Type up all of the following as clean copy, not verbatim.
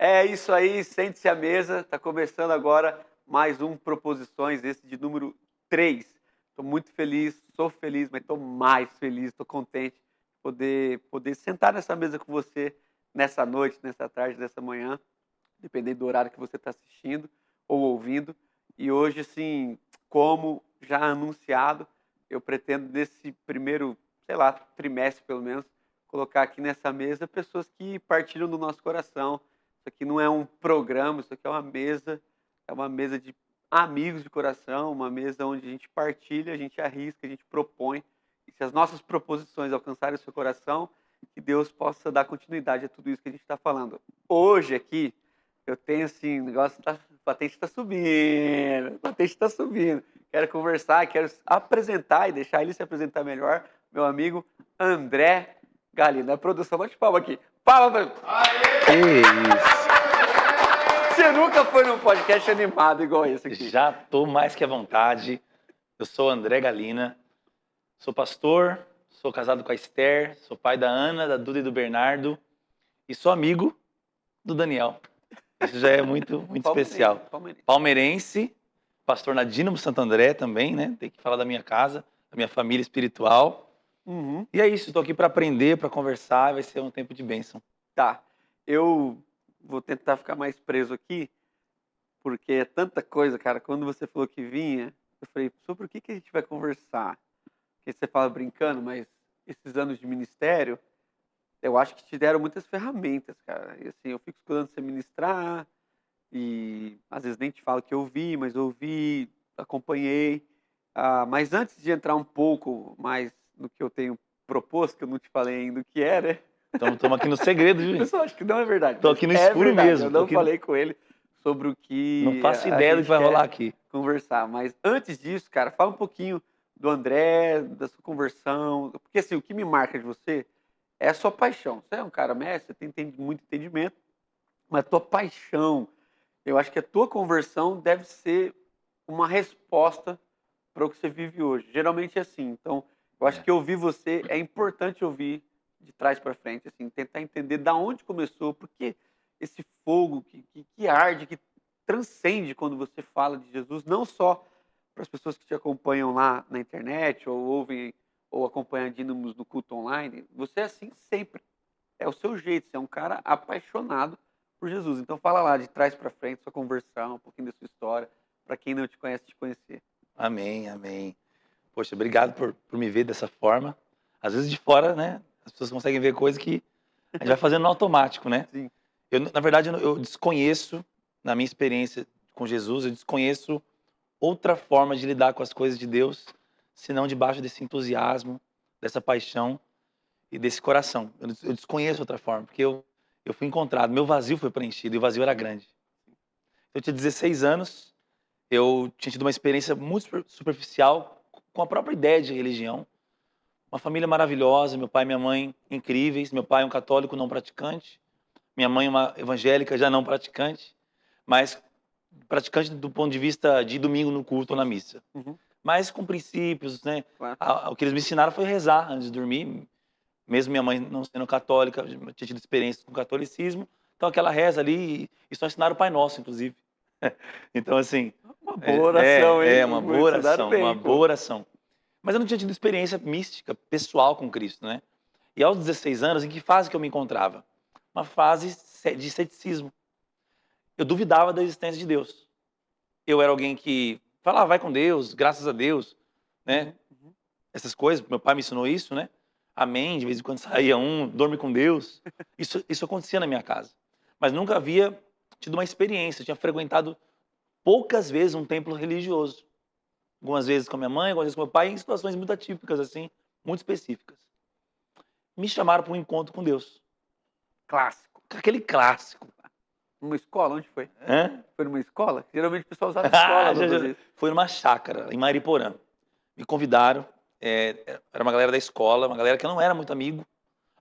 É isso aí, sente-se à mesa. Está começando agora mais um Proposições, esse de número 3. Estou muito feliz, sou feliz, mas estou mais feliz, estou contente de poder sentar nessa mesa com você nessa noite, nessa tarde, nessa manhã, dependendo do horário que você está assistindo ou ouvindo. E hoje, assim, como já anunciado, eu pretendo nesse primeiro, sei lá, trimestre pelo menos, colocar aqui nessa mesa pessoas que partilham do nosso coração. Isso aqui não é um programa, isso aqui é uma mesa de amigos de coração, uma mesa onde a gente partilha, a gente arrisca, a gente propõe. E se as nossas proposições alcançarem o seu coração, que Deus possa dar continuidade a tudo isso que a gente está falando. Hoje aqui, eu tenho assim, o negócio tá, a patente está subindo, a patente está subindo. Quero conversar, quero apresentar e deixar ele se apresentar melhor, meu amigo André Galina. A produção, bate palma aqui. Palma pra... Que isso. Você nunca foi num podcast animado igual esse aqui. Já tô mais que à vontade. Eu sou André Galina, sou pastor, sou casado com a Esther, sou pai da Ana, da Duda e do Bernardo e sou amigo do Daniel. Isso já é muito especial. Palmeirense, pastor na Dínamo Santo André também, né? Tem que falar da minha casa, da minha família espiritual. Uhum. E é isso, estou aqui para aprender, para conversar, vai ser um tempo de bênção. Tá, eu vou tentar ficar mais preso aqui, porque é tanta coisa, cara. Quando você falou que vinha, eu falei, sobre o que a gente vai conversar? Porque você fala brincando, mas esses anos de ministério, eu acho que te deram muitas ferramentas, cara. E assim, eu fico escutando você ministrar e às vezes nem te falo que eu vi, mas eu ouvi, acompanhei. Mas antes de entrar um pouco mais no que eu tenho proposto, que eu não te falei ainda o que é, né? Estamos aqui no segredo, O gente. pessoal acha que não é verdade. Tô aqui no escuro verdade. mesmo. Eu não Aqui... falei com ele sobre o que Não faço a ideia do gente que vai quer rolar aqui. conversar. Mas antes disso, cara, fala um pouquinho do André, da sua conversão. Porque assim, o que me marca de você é a sua paixão. Você é um cara mestre, você tem muito entendimento, mas a tua paixão, eu acho que a tua conversão deve ser uma resposta para o que você vive hoje. Geralmente é assim. Então, eu acho que ouvir você é importante ouvir de trás para frente, assim, tentar entender da onde começou, porque esse fogo que arde, que transcende quando você fala de Jesus, não só para as pessoas que te acompanham lá na internet ou ouvem ou acompanham Dínamos no culto online, você é assim sempre. É o seu jeito, você é um cara apaixonado por Jesus. Então fala lá de trás para frente, sua conversão, um pouquinho da sua história, para quem não te conhece, te conhecer. Amém, amém. Poxa, obrigado por me ver dessa forma. Às vezes de fora, né, as pessoas conseguem ver coisas que a gente vai fazendo no automático, né? Sim. Na verdade, eu desconheço, na minha experiência com Jesus, eu desconheço outra forma de lidar com as coisas de Deus, senão debaixo desse entusiasmo, dessa paixão e desse coração. Eu desconheço outra forma, porque eu fui encontrado, meu vazio foi preenchido e o vazio era grande. Eu tinha 16 anos, eu tinha tido uma experiência muito superficial com a própria ideia de religião. Uma família maravilhosa, meu pai e minha mãe incríveis. Meu pai é um católico não praticante, minha mãe é uma evangélica já não praticante, mas praticante do ponto de vista de domingo no culto ou na missa. Uhum. Mas com princípios, né? Claro. O que eles me ensinaram foi rezar antes de dormir. Mesmo minha mãe não sendo católica, eu tinha tido experiência com o catolicismo. Então aquela reza ali, e só ensinaram o Pai Nosso, inclusive. Então assim... Uma boa oração, hein? uma boa oração, Bem, uma pô. boa oração. Mas eu não tinha tido experiência mística, pessoal com Cristo, né? E aos 16 anos, em que fase que eu me encontrava? Uma fase de ceticismo. Eu duvidava da existência de Deus. Eu era alguém que falava, vai com Deus, graças a Deus, né? Uhum. Essas coisas, meu pai me ensinou isso, né? Amém, de vez em quando saía dorme com Deus. Isso acontecia na minha casa. Mas nunca havia tido uma experiência, eu tinha frequentado poucas vezes um templo religioso. Algumas vezes com a minha mãe, algumas vezes com meu pai, em situações muito atípicas, assim, muito específicas. Me chamaram para um encontro com Deus. Clássico. Aquele clássico. Numa escola? Onde foi? Hã? Foi numa escola? Geralmente o pessoal usava escola para fazer isso. Foi numa chácara, em Mariporã. Me convidaram, era uma galera da escola, uma galera que eu não era muito amigo.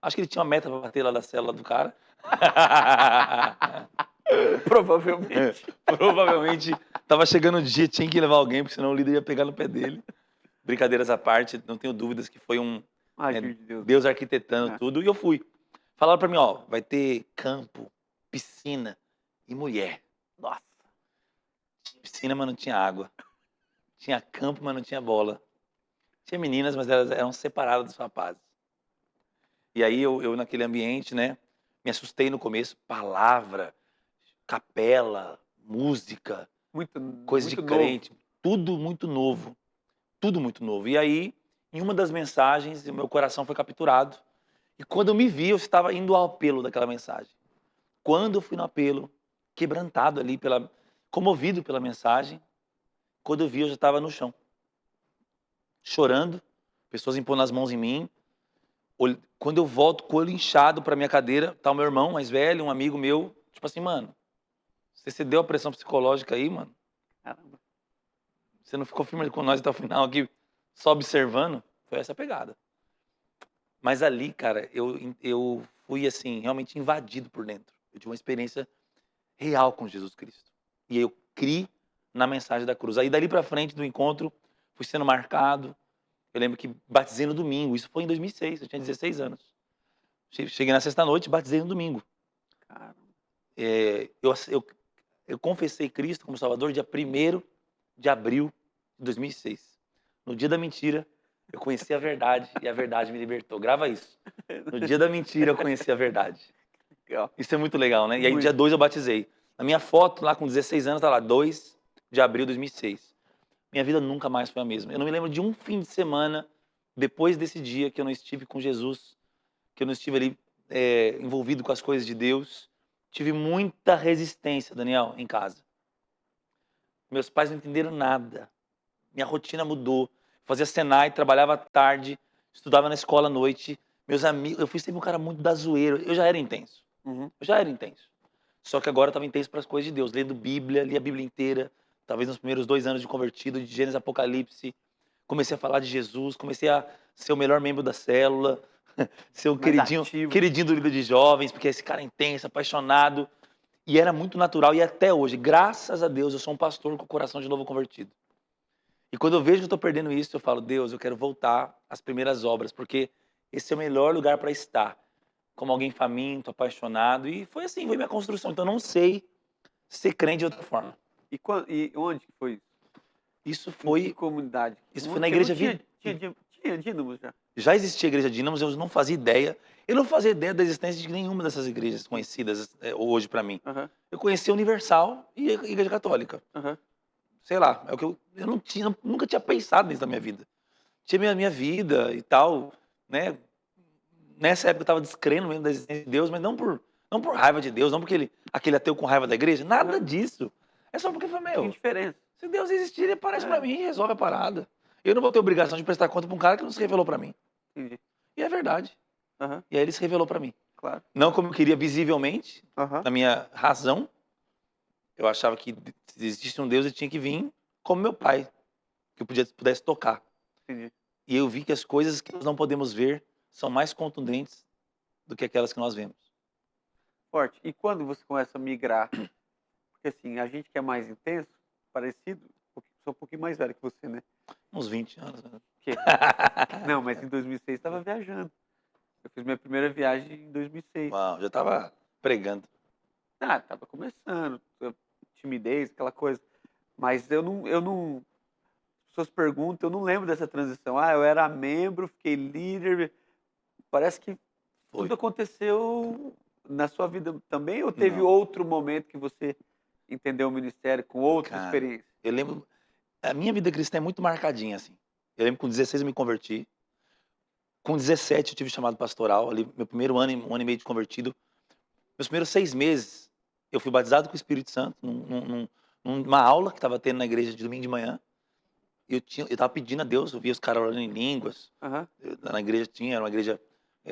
Acho que ele tinha uma meta para bater lá da célula do cara. Provavelmente. Provavelmente estava chegando o dia, tinha que levar alguém, porque senão o líder ia pegar no pé dele. Brincadeiras à parte, não tenho dúvidas que foi Agir de Deus. Deus arquitetando É. tudo, e eu fui. Falaram para mim, ó, vai ter campo, piscina, e mulher. Nossa. Tinha piscina, mas não tinha água. Tinha campo, mas não tinha bola. Tinha meninas, mas elas eram separadas dos rapazes. E aí eu naquele ambiente, né, me assustei no começo. Palavra, capela, música, Muito, coisa de muito novo. crente. Tudo muito novo. Tudo muito novo. E aí, em uma das mensagens, o meu coração foi capturado. E quando eu me vi, eu estava indo ao apelo daquela mensagem. Quando eu fui no apelo, quebrantado ali, comovido pela mensagem, quando eu vi, eu já estava no chão. Chorando, pessoas impondo as mãos em mim. Quando eu volto com o olho inchado para minha cadeira, tá o meu irmão mais velho, um amigo meu, tipo assim, mano, você cedeu a pressão psicológica aí, mano? Caramba. Você não ficou firme com nós até o final aqui, só observando? Foi essa a pegada. Mas ali, cara, eu fui, assim, realmente invadido por dentro. Eu tive uma experiência real com Jesus Cristo. E eu criei na mensagem da cruz. Aí, dali pra frente do encontro, fui sendo marcado. Eu lembro que batizei no domingo. Isso foi em 2006, eu tinha 16 anos. Cheguei na sexta-noite, batizei no domingo. Caramba. Eu confessei Cristo como Salvador dia 1º de abril de 2006. No dia da mentira, eu conheci a verdade e a verdade me libertou. Grava isso. No dia da mentira, eu conheci a verdade. Legal. Isso é muito legal, né? E aí, Muito. dia 2 eu batizei. Na minha foto, lá com 16 anos, tá lá, 2 de abril de 2006. Minha vida nunca mais foi a mesma. Eu não me lembro de um fim de semana, depois desse dia, que eu não estive com Jesus, que eu não estive ali envolvido com as coisas de Deus. Tive muita resistência, Daniel, em casa. Meus pais não entenderam nada. Minha rotina mudou. Fazia Senai, trabalhava à tarde, estudava na escola à noite. Meus amigos, eu fui sempre um cara muito da zoeira. Eu já era intenso. Uhum. Eu já era intenso. Só que agora eu estava intenso para as coisas de Deus, lendo Bíblia, li a Bíblia inteira. Talvez nos primeiros 2 anos de convertido, de Gênesis Apocalipse. Comecei a falar de Jesus, comecei a ser o melhor membro da célula, ser o Mais queridinho, ativo. queridinho do líder de jovens, porque esse cara é intenso, apaixonado. E era muito natural, e até hoje, graças a Deus, eu sou um pastor com o coração de novo convertido. E quando eu vejo que eu estou perdendo isso, eu falo, Deus, eu quero voltar às primeiras obras, porque esse é o melhor lugar para estar, como alguém faminto, apaixonado. E foi assim, foi minha construção. Então eu não sei ser crente de outra forma. E onde que foi isso? Isso Em que foi, comunidade? isso foi na Porque igreja não tinha Dínamos já. Já existia a igreja Dínamos, eu não fazia ideia. Eu não fazia ideia da existência de nenhuma dessas igrejas conhecidas hoje para mim. Aham, Eu conhecia a Universal e a Igreja Católica. aham. Sei lá, é o que eu não tinha, nunca tinha pensado nisso na minha vida. Tinha minha vida e tal, né? Nessa época eu estava descrendo mesmo da existência de Deus, mas não por raiva de Deus, não porque aquele ateu com raiva da igreja, nada Aham. disso. É só porque foi Tinha meu. diferença. Se Deus existir, ele aparece É. pra mim e resolve a parada. Eu não vou ter obrigação de prestar conta pra um cara que não se revelou pra mim. Entendi. E é verdade. Aham, E aí ele se revelou pra mim. claro. Não como eu queria visivelmente, Aham. na minha razão. Eu achava que se existisse um Deus, ele tinha que vir como meu pai, que eu pudesse tocar. Entendi. E eu vi que as coisas que nós não podemos ver são mais contundentes do que aquelas que nós vemos. Forte. E quando você começa a migrar? Porque assim, a gente que é mais intenso, parecido, sou um pouquinho mais velho que você, né? Uns 20 anos. Né? Que? Não, mas em 2006 estava viajando. Eu fiz minha primeira viagem em 2006. Uau, já tava pregando. Ah, tava começando, timidez, aquela coisa. Mas eu não. As pessoas perguntam, eu não lembro dessa transição. Ah, eu era membro, fiquei líder. Parece que Foi. tudo aconteceu na sua vida também, ou teve Não. outro momento que você entendeu o ministério com outra Cara, experiência? eu lembro, a minha vida cristã é muito marcadinha, assim. Eu lembro que com 16 eu me converti. Com 17 eu tive chamado pastoral, ali, meu primeiro ano, 1 ano e meio de convertido. Meus primeiros 6 meses, eu fui batizado com o Espírito Santo, numa aula que estava tendo na igreja de domingo de manhã. Eu tava pedindo a Deus, eu via os caras orando em línguas. Aham. Na igreja era uma igreja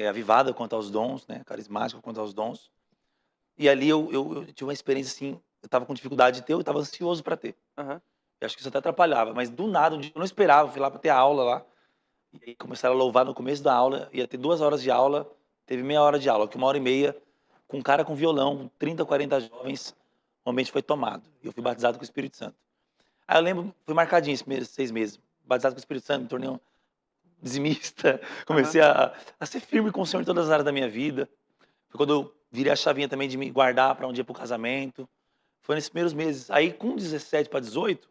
avivada quanto aos dons, né? Carismática quanto aos dons. E ali eu tive uma experiência assim, eu estava com dificuldade de ter, eu estava ansioso para ter. Aham. Eu acho que isso até atrapalhava, mas do nada, um dia eu não esperava, fui lá para ter a aula lá. E aí começaram a louvar no começo da aula, ia ter 2 horas de aula, teve meia hora de aula, que 1 hora e meia, com um cara com violão, 30, 40 jovens, o ambiente foi tomado. E eu fui batizado com o Espírito Santo. Aí eu lembro, fui marcadinho esses primeiros 6 meses, batizado com o Espírito Santo, me tornei um dizimista, comecei a ser firme com o Senhor em todas as áreas da minha vida. Foi quando eu virei a chavinha também de me guardar para um dia para o casamento. Foi nesses primeiros meses. Aí, com 17 para 18,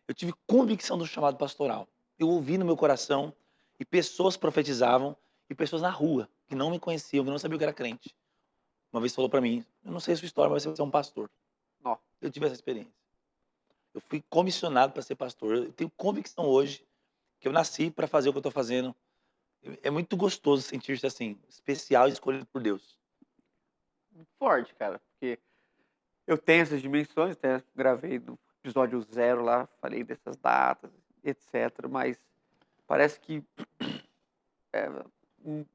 eu tive convicção do chamado pastoral. Eu ouvi no meu coração e pessoas profetizavam e pessoas na rua que não me conheciam, que não sabiam que eu era crente. Uma vez falou para mim, eu não sei a sua história, mas você vai ser um pastor. Ó, Eu tive essa experiência. Eu fui comissionado para ser pastor. Eu tenho convicção hoje que eu nasci para fazer o que eu estou fazendo. É muito gostoso sentir-se assim, especial e escolhido por Deus. muito forte, cara, porque eu tenho essas dimensões, até gravei no episódio 0 lá, falei dessas datas, etc. Mas parece que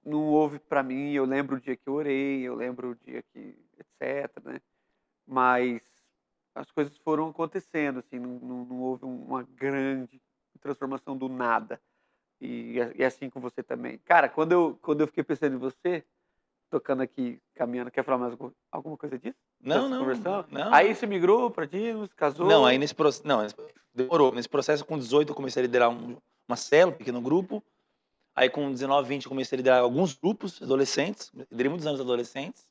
não houve para mim. Eu lembro o dia que eu orei, eu lembro o dia que, etc, né? Mas as coisas foram acontecendo, assim, não houve uma grande transformação do nada. E assim com você também. Cara, quando eu fiquei pensando em você, tocando aqui, caminhando, quer falar mais alguma coisa disso? Não, Dessa não, conversão? não, Aí não. você migrou para Dinos, Não, aí casou. nesse processo, não, demorou. Nesse processo, com 18, eu comecei a liderar uma célula, um pequeno grupo. Aí, com 19, 20, eu comecei a liderar alguns grupos adolescentes. Liderei muitos anos adolescentes.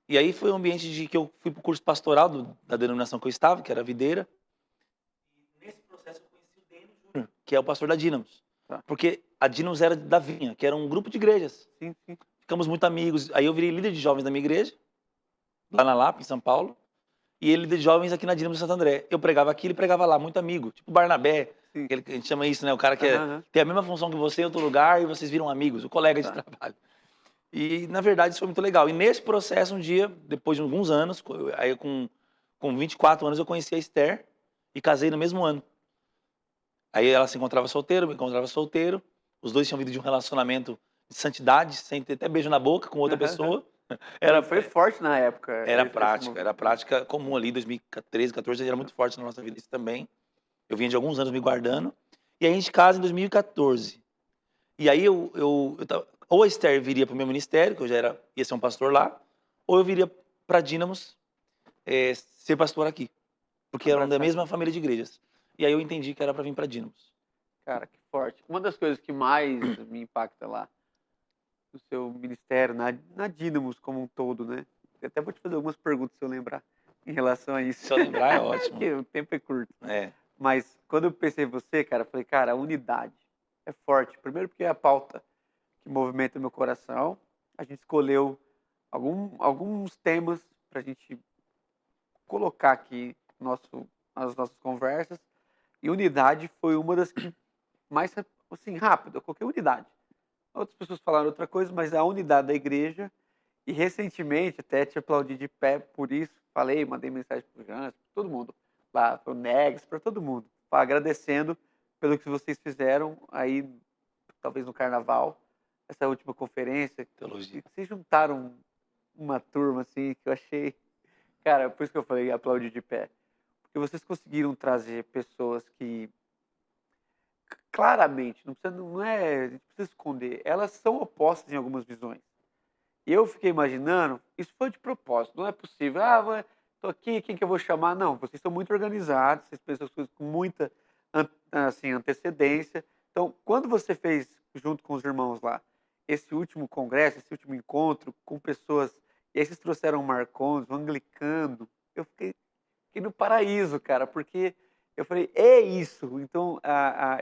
E aí foi um ambiente de que eu fui para o curso pastoral da denominação que eu estava, que era a Videira. E nesse processo eu conheci o Dênio Júnior, que é o pastor da Dínamos. Tá. Porque a Dínamos era da Vinha, que era um grupo de igrejas. Sim, sim. Ficamos muito amigos. Aí eu virei líder de jovens da minha igreja, lá na Lapa, em São Paulo. E ele líder de jovens aqui na Dínamos de Santo André. Eu pregava aqui, ele pregava lá, muito amigo. Tipo Barnabé, Sim. aquele que a gente chama isso, né? O cara que Aham, aham. tem a mesma função que você em outro lugar e vocês viram amigos, o colega de Tá. trabalho. E, na verdade, isso foi muito legal. E nesse processo, um dia, depois de alguns anos, aí com 24 anos, eu conheci a Esther e casei no mesmo ano. Aí ela se encontrava solteira, eu me encontrava solteiro. Os dois tinham vindo de um relacionamento de santidade, sem ter até beijo na boca com outra Aham, aham. pessoa. Não, e Era, foi forte na época esse era movimento. prática comum ali, 2013, 14, era muito forte na nossa vida isso também. Eu vinha de alguns anos me guardando. E aí a gente casa em 2014. E aí ou a Esther viria para o meu ministério, que eu já ia ser um pastor lá, ou eu viria para Dínamos ser pastor aqui, porque eram da Abraçar. mesma família de igrejas. E aí eu entendi que era para vir para Dínamos. Cara, que forte. Uma das coisas que mais me impacta lá no seu ministério, na Dínamos como um todo, né? Eu até vou te fazer algumas perguntas se eu lembrar em relação a isso. Se eu lembrar, é ótimo. Porque o tempo é curto. É, Mas quando eu pensei em você, cara, eu falei, cara, a unidade é forte. Primeiro porque é a pauta que movimenta meu coração. A gente escolheu alguns temas para a gente colocar aqui nas nossas conversas. E unidade foi uma das que mais, assim, rápido. Eu coloquei unidade. Outras pessoas falaram outra coisa, mas a unidade da igreja. E recentemente, até te aplaudi de pé por isso. Falei, mandei mensagem para o Jans, para todo mundo. Lá, para o Negs, para todo mundo. Agradecendo pelo que vocês fizeram aí, talvez no carnaval, essa última conferência. teologia. E vocês juntaram uma turma, assim, que eu achei. Cara, por isso que eu falei aplaudir de pé. Porque vocês conseguiram trazer pessoas que claramente, não é, a gente precisa esconder, elas são opostas em algumas visões. E eu fiquei imaginando, isso foi de propósito, não é possível, tô aqui, quem que eu vou chamar? Não, vocês são muito organizados, vocês pensam as coisas com muita assim, antecedência. Então, quando você fez, junto com os irmãos lá, esse último congresso, esse último encontro com pessoas, e aí vocês trouxeram o Marcondes, o Anglicano, eu fiquei no paraíso, cara, porque eu falei, é isso. Então,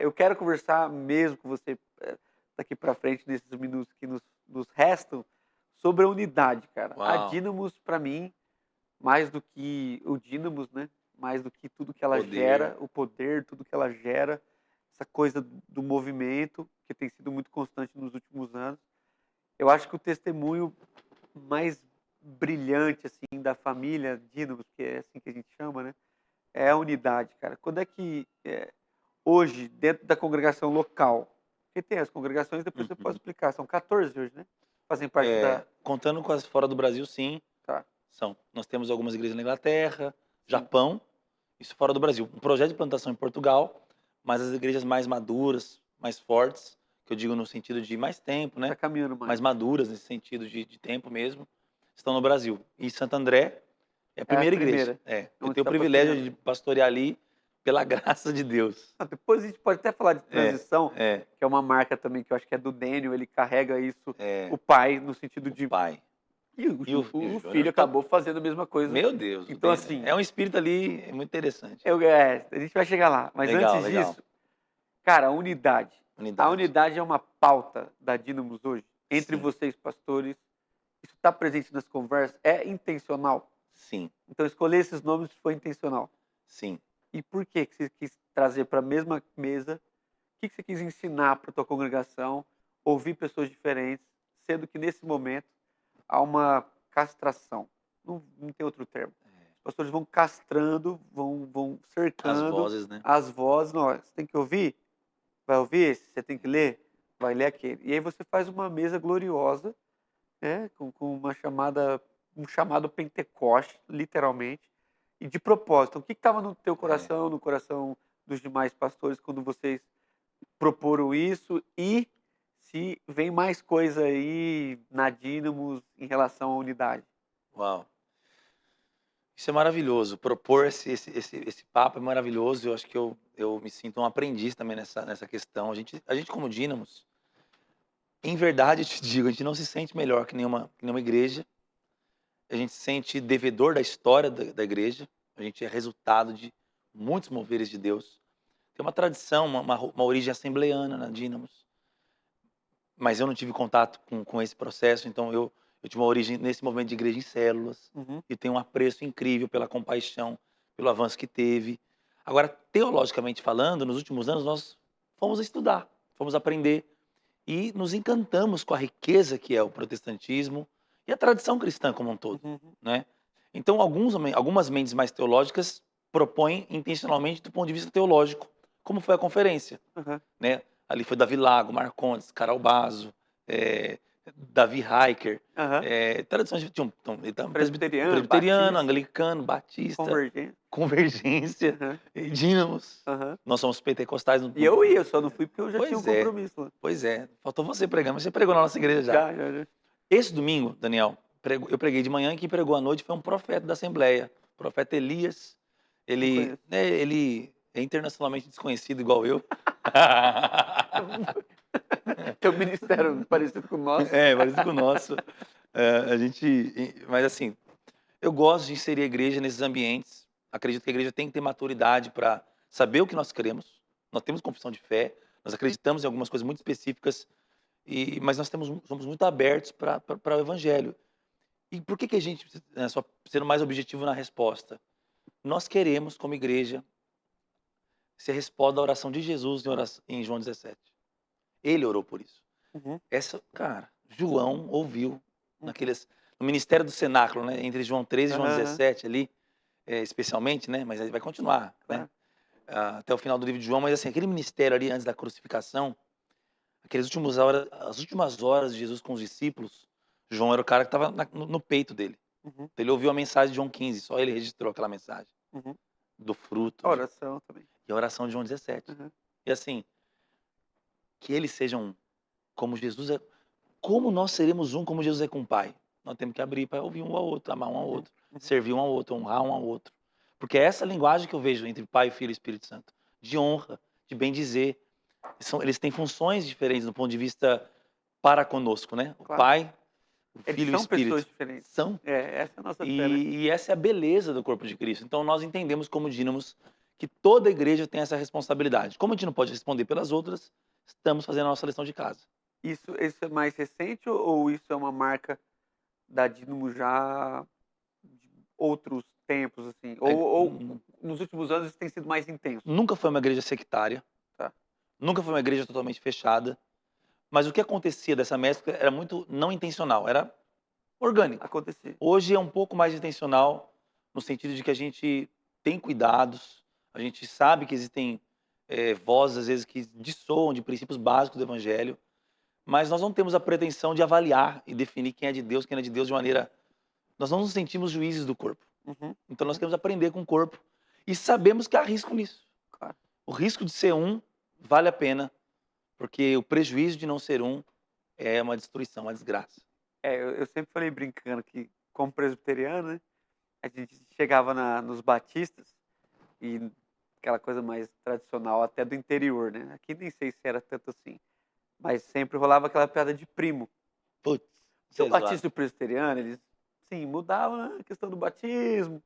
eu quero conversar mesmo com você daqui para frente, nesses minutos que nos restam, sobre a unidade, cara. A Uau, Dínamos, para mim, mais do que o Dínamos, né? Mais do que tudo que ela poder. gera, o poder, tudo que ela gera, essa coisa do movimento, que tem sido muito constante nos últimos anos. Eu acho que o testemunho mais brilhante, assim, da família Dínamos, que é assim que a gente chama, né? É a unidade, cara. Quando é que, hoje, dentro da congregação local, porque tem as congregações, depois você pode Uhum. explicar, são 14 hoje, né? Fazem parte da. Contando com as fora do Brasil, sim, Tá, são. Nós temos algumas igrejas na Inglaterra, sim. Japão, isso fora do Brasil. Um projeto de plantação em Portugal, mas as igrejas mais maduras, mais fortes, que eu digo no sentido de mais tempo, Tá né? caminhando Mais mais. maduras nesse sentido de tempo mesmo, estão no Brasil. E Santo André é a É a primeira igreja. primeira, Eu onde tenho o está privilégio pastoreando. de pastorear ali pela graça de Deus. Depois a gente pode até falar de É, transição, é, que é uma marca também que eu acho que é do Daniel, ele carrega isso, é o pai, no sentido o de Pai. E o, E o, o- e o o Júnior, filho acabou fazendo a mesma coisa. meu Deus, Então, assim, é um espírito ali muito interessante. a gente vai chegar lá. Mas Legal, antes legal. disso, cara, a unidade. A Unidade. unidade é uma pauta da Dínamos hoje, entre Sim, vocês, pastores. Isso está presente nas conversas? É intencional? sim, Então, escolher esses nomes foi intencional. sim. E por que você quis trazer para a mesma mesa? O que você quis ensinar para a tua congregação? Ouvir pessoas diferentes, sendo que nesse momento há uma castração. Não tem outro termo. Os pastores vão castrando, vão As cercando vozes, né? as vozes. Não, você tem que ouvir? Vai ouvir esse? Você tem que ler? Vai ler aquele. E aí você faz uma mesa gloriosa, né, com um chamado Pentecoste, literalmente, e de propósito. Então, o que estava no teu É. coração, no coração dos demais pastores, quando vocês proporam isso? E se vem mais coisa aí na Dínamos em relação à unidade? Uau. Isso é maravilhoso. Propor esse papo é maravilhoso. Eu acho que eu me sinto um aprendiz também nessa questão. A gente como Dínamos, em verdade, eu te digo, a gente não se sente melhor que nenhuma igreja. A gente se sente devedor da história da igreja. A gente é resultado de muitos moveres de Deus. Tem uma tradição, uma origem assembleiana na Dínamos. Mas eu não tive contato com esse processo, então eu tive uma origem nesse movimento de igreja em células Uhum, e tenho um apreço incrível pela compaixão, pelo avanço que teve. Agora, teologicamente falando, nos últimos anos nós fomos estudar, fomos aprender e nos encantamos com a riqueza que é o protestantismo e a tradição cristã como um todo, uhum, né? Então, algumas mentes mais teológicas propõem intencionalmente do ponto de vista teológico, como foi a conferência, uhum, né? Ali foi Davi Lago, Marcondes, Carol Bazo, Davi Hiker, uhum. tradições tinha Presbiteriano, presbiteriano, batista, anglicano, batista, convergente. convergência, Uhum, dínamos. uhum. Nós somos pentecostais. E eu ia, só não fui porque eu já tinha um Pois é, compromisso lá. pois é. Faltou você pregar, mas você pregou na nossa igreja já. Já. Esse domingo, Daniel, eu preguei de manhã e quem pregou à noite foi um profeta da Assembleia, o profeta Elias. Não Ele, conheço. né, ele é internacionalmente desconhecido igual eu. Tem um ministério parecido com o nosso. É, parecido com o nosso. Mas assim, eu gosto de inserir a igreja nesses ambientes. Acredito que a igreja tem que ter maturidade para saber o que nós queremos. Nós temos confissão de fé, nós acreditamos em algumas coisas muito específicas, mas nós somos muito abertos para o evangelho. E por que a gente, né, só sendo mais objetivo na resposta, nós queremos, como igreja, ser resposta da oração de Jesus em João 17. Ele orou por isso. Uhum, Cara, João ouviu uhum. no ministério do cenáculo, né, entre João 13 e João Aham, aham, 17 ali, especialmente, né, mas aí vai continuar, né, claro. até o final do livro de João, mas assim, aquele ministério ali antes da crucificação, as últimas horas de Jesus com os discípulos, João era o cara que estava no peito dele. Uhum, Então, ele ouviu a mensagem de João 15, só ele registrou aquela mensagem uhum. do fruto A oração também. e a oração de João 17. Uhum, E assim, que eles sejam como Jesus é, como nós seremos um como Jesus é com o Pai? Nós temos que abrir para ouvir um ao outro, amar um ao uhum, outro, uhum. servir um ao outro, honrar um ao outro. Porque é essa linguagem que eu vejo entre Pai, Filho e Espírito Santo, de honra, de bem dizer. Eles têm funções diferentes do ponto de vista para conosco, né? O Claro. Pai, o Eles Filho e o são pessoas Espírito diferentes. são. Essa é a nossa fé, né? E essa é a beleza do corpo de Cristo. Então nós entendemos como dínamos que toda igreja tem essa responsabilidade. Como a gente não pode responder pelas outras, estamos fazendo a nossa lição de casa. Isso é mais recente ou isso é uma marca da Dínamo já de outros tempos, assim? É, Ou nos últimos anos isso tem sido mais intenso? nunca foi uma igreja sectária, Tá. nunca foi uma igreja totalmente fechada, mas o que acontecia dessa mescla era muito não intencional, era orgânico. Acontecer. Hoje é um pouco mais intencional, no sentido de que a gente tem cuidados, a gente sabe que existem vozes, às vezes, que dissoam de princípios básicos do evangelho, mas nós não temos a pretensão de avaliar e definir quem é de Deus, quem não é de Deus de maneira. Nós não nos sentimos juízes do corpo. Uhum, Então nós uhum, queremos aprender com o corpo e sabemos que há risco nisso. claro. O risco de ser um vale a pena, porque o prejuízo de não ser um é uma destruição, uma desgraça. Eu sempre falei brincando que, como presbiteriano, né, a gente chegava nos batistas e aquela coisa mais tradicional, até do interior, né? Aqui nem sei se era tanto assim, mas sempre rolava aquela piada de primo. Putz, isso Porque o é zoado. batista e o presbiteriano, eles assim, mudava a questão do batismo,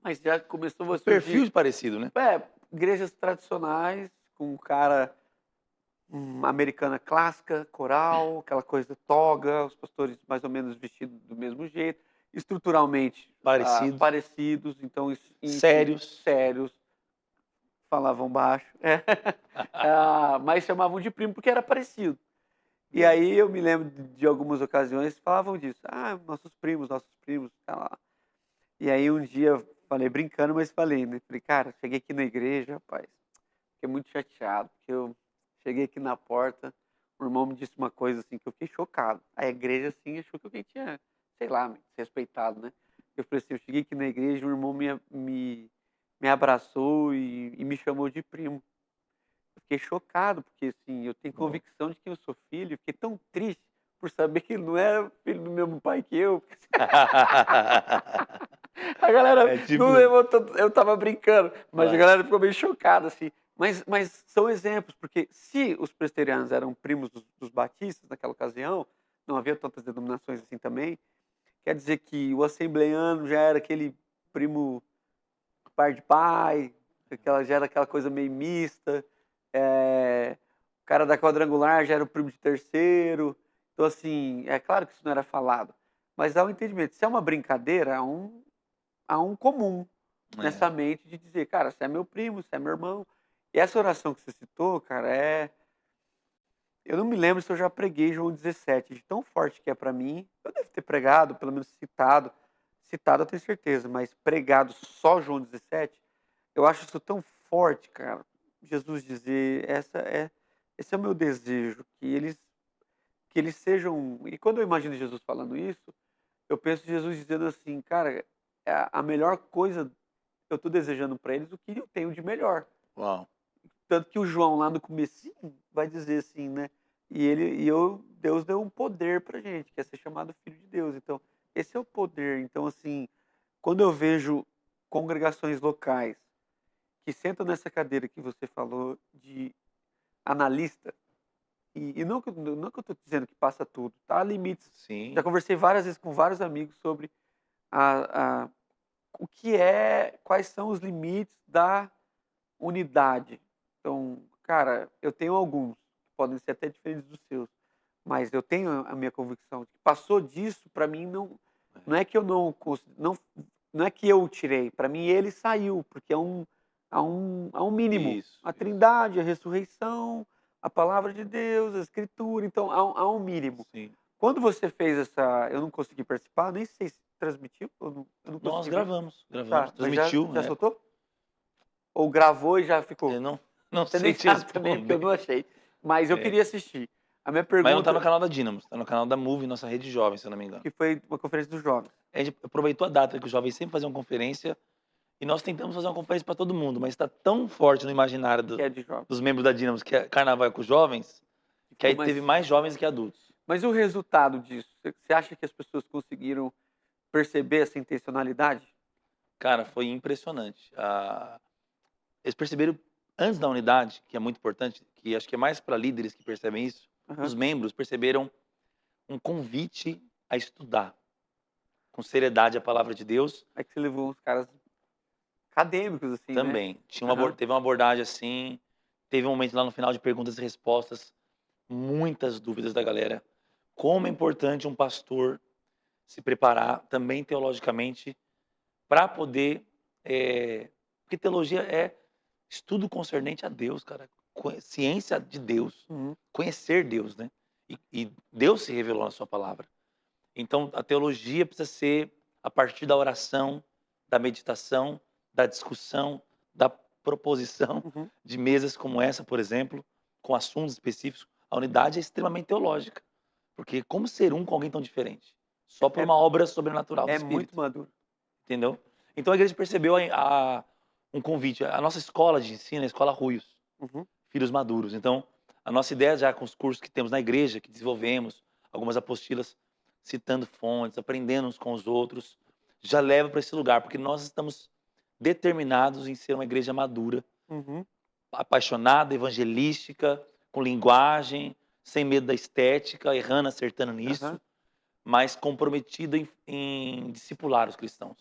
mas já começou a Perfil surgir de parecido, né? igrejas tradicionais, com um cara americana clássica, coral, aquela coisa toga, os pastores mais ou menos vestidos do mesmo jeito, estruturalmente Parecidos, parecidos, então enfim, sérios. sérios, falavam baixo, mas chamavam de primo porque era parecido. E aí eu me lembro de algumas ocasiões falavam disso, nossos primos, tá lá. E aí um dia eu falei brincando, mas falei, né? Falei, cara, cheguei aqui na igreja, rapaz, fiquei muito chateado, porque eu cheguei aqui na porta, o irmão me disse uma coisa assim que eu fiquei chocado. A igreja assim achou que alguém tinha, sei lá, me respeitado, né? Eu falei assim, eu cheguei aqui na igreja, o irmão me abraçou e me chamou de primo. Eu fiquei chocado, porque assim, eu tenho convicção de que eu sou filho, eu fiquei tão triste por saber que ele não é filho do mesmo pai que eu. A galera É tipo, não levou tanto, eu tava brincando, mas a vai. galera ficou meio chocada, assim. Mas são exemplos, porque se os presbiterianos eram primos dos batistas naquela ocasião, não havia tantas denominações assim também, quer dizer que o assembleiano já era aquele primo par de pai, já era aquela coisa meio mista, o cara da quadrangular já era o primo de terceiro. Então, assim, é claro que isso não era falado, mas há um entendimento. Se é uma brincadeira, há um comum É. nessa mente de dizer, cara, você é meu primo, você é meu irmão. E essa oração que você citou, cara, eu não me lembro se eu já preguei João 17, de tão forte que é para mim. Eu devo ter pregado, pelo menos citado. Citado eu tenho certeza, mas pregado só João 17, eu acho isso tão forte, cara. Jesus dizer, esse é o meu desejo, que eles sejam. E quando eu imagino Jesus falando isso, eu penso Jesus dizendo assim, cara, a melhor coisa eu estou desejando para eles o que eu tenho de melhor. Uau. Tanto que o João lá no comecinho vai dizer assim, né? Deus deu um poder pra gente, que é ser chamado filho de Deus. Então, esse é o poder. Então, assim, quando eu vejo congregações locais que sentam nessa cadeira que você falou de analista, e não que eu estou dizendo que passa tudo, tá? Há limites. Já Sim. conversei várias vezes com vários amigos sobre a, quais são os limites da unidade. Então, cara, eu tenho alguns, que podem ser até diferentes dos seus, mas eu tenho a minha convicção de que passou disso, para mim não é que eu não é que eu o tirei, para mim ele saiu, porque há um mínimo, Isso, a isso. Trindade, a ressurreição, a palavra de Deus, a escritura, então há um mínimo. Sim. Quando você fez eu não consegui participar, nem sei se transmitiu, eu não Nós consegui ver. gravamos. Tá, mas já, Transmitiu, já né? soltou? Ou gravou e já ficou? Eu não Você nem sei te sabe também, porque eu não responder. achei. Mas eu É. queria assistir. A minha Mas não tá no pergunta, canal da Dynamos, tá no canal da Move, nossa rede jovem, se eu não me engano. que foi uma conferência dos jovens, A gente aproveitou a data que os jovens sempre faziam conferência e nós tentamos fazer uma conferência para todo mundo, mas está tão forte no imaginário que é de jovens, dos membros da Dynamos que é carnaval é com os jovens, que que ficou aí mais. teve mais jovens que adultos. Mas o resultado disso, você acha que as pessoas conseguiram perceber essa intencionalidade? Cara, foi impressionante. Eles perceberam, antes da unidade, que é muito importante, que acho que é mais para líderes que percebem isso, Aham. os membros perceberam um convite a estudar com seriedade a palavra de Deus É que você levou uns caras acadêmicos, assim, né? também. Aham. Teve uma abordagem assim, teve um momento lá no final de perguntas e respostas, muitas dúvidas da galera. Como é importante um pastor se preparar também teologicamente para poder. Porque teologia é estudo concernente a Deus, cara. Ciência de Deus. Uhum. Conhecer Deus, né? E Deus se revelou na sua palavra. Então, a teologia precisa ser a partir da oração, da meditação, da discussão, da proposição Uhum. de mesas como essa, por exemplo, com assuntos específicos. A unidade é extremamente teológica. Porque como ser um com alguém tão diferente? Só por É, uma obra sobrenatural do é muito Espírito. maduro. Entendeu? Então a igreja percebeu um convite. A nossa escola de ensino é a Escola Ruios, Uhum. Filhos Maduros. Então, a nossa ideia já com os cursos que temos na igreja, que desenvolvemos, algumas apostilas citando fontes, aprendendo uns com os outros, já leva para esse lugar, porque nós estamos determinados em ser uma igreja madura, Uhum. apaixonada, evangelística, com linguagem, sem medo da estética, errando, acertando nisso, Aham. mas comprometido em discipular os cristãos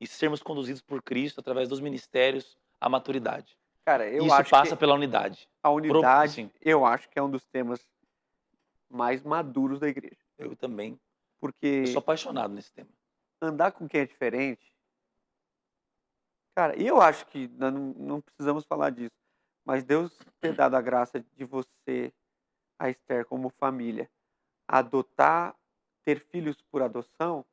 e sermos conduzidos por Cristo através dos ministérios à maturidade. Cara, eu Isso acho passa que pela unidade. a unidade, Sim, eu acho que é um dos temas mais maduros da igreja. eu também. Eu sou Porque apaixonado nesse tema. andar com quem é diferente, cara, e eu acho que nós não precisamos falar disso, mas Deus ter dado a graça de você, a Esther, como família, adotar, ter filhos por adoção,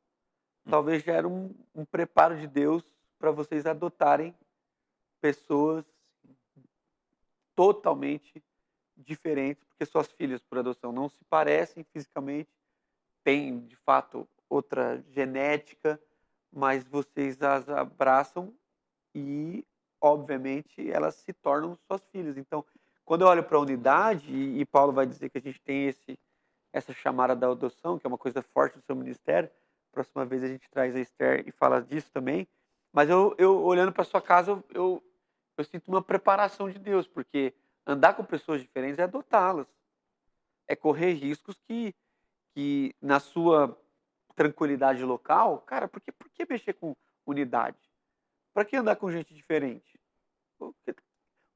talvez já era um preparo de Deus para vocês adotarem pessoas totalmente diferentes, porque suas filhas por adoção não se parecem fisicamente, têm de fato outra genética, mas vocês as abraçam e, obviamente, elas se tornam suas filhas. Então, quando eu olho para a unidade, e Paulo vai dizer que a gente tem essa chamada da adoção, que é uma coisa forte do seu ministério, próxima vez a gente traz a Esther e fala disso também, mas eu olhando para sua casa, eu sinto uma preparação de Deus, porque andar com pessoas diferentes é adotá-las, é correr riscos que na sua tranquilidade local, cara, por que mexer com unidade? Para que andar com gente diferente? O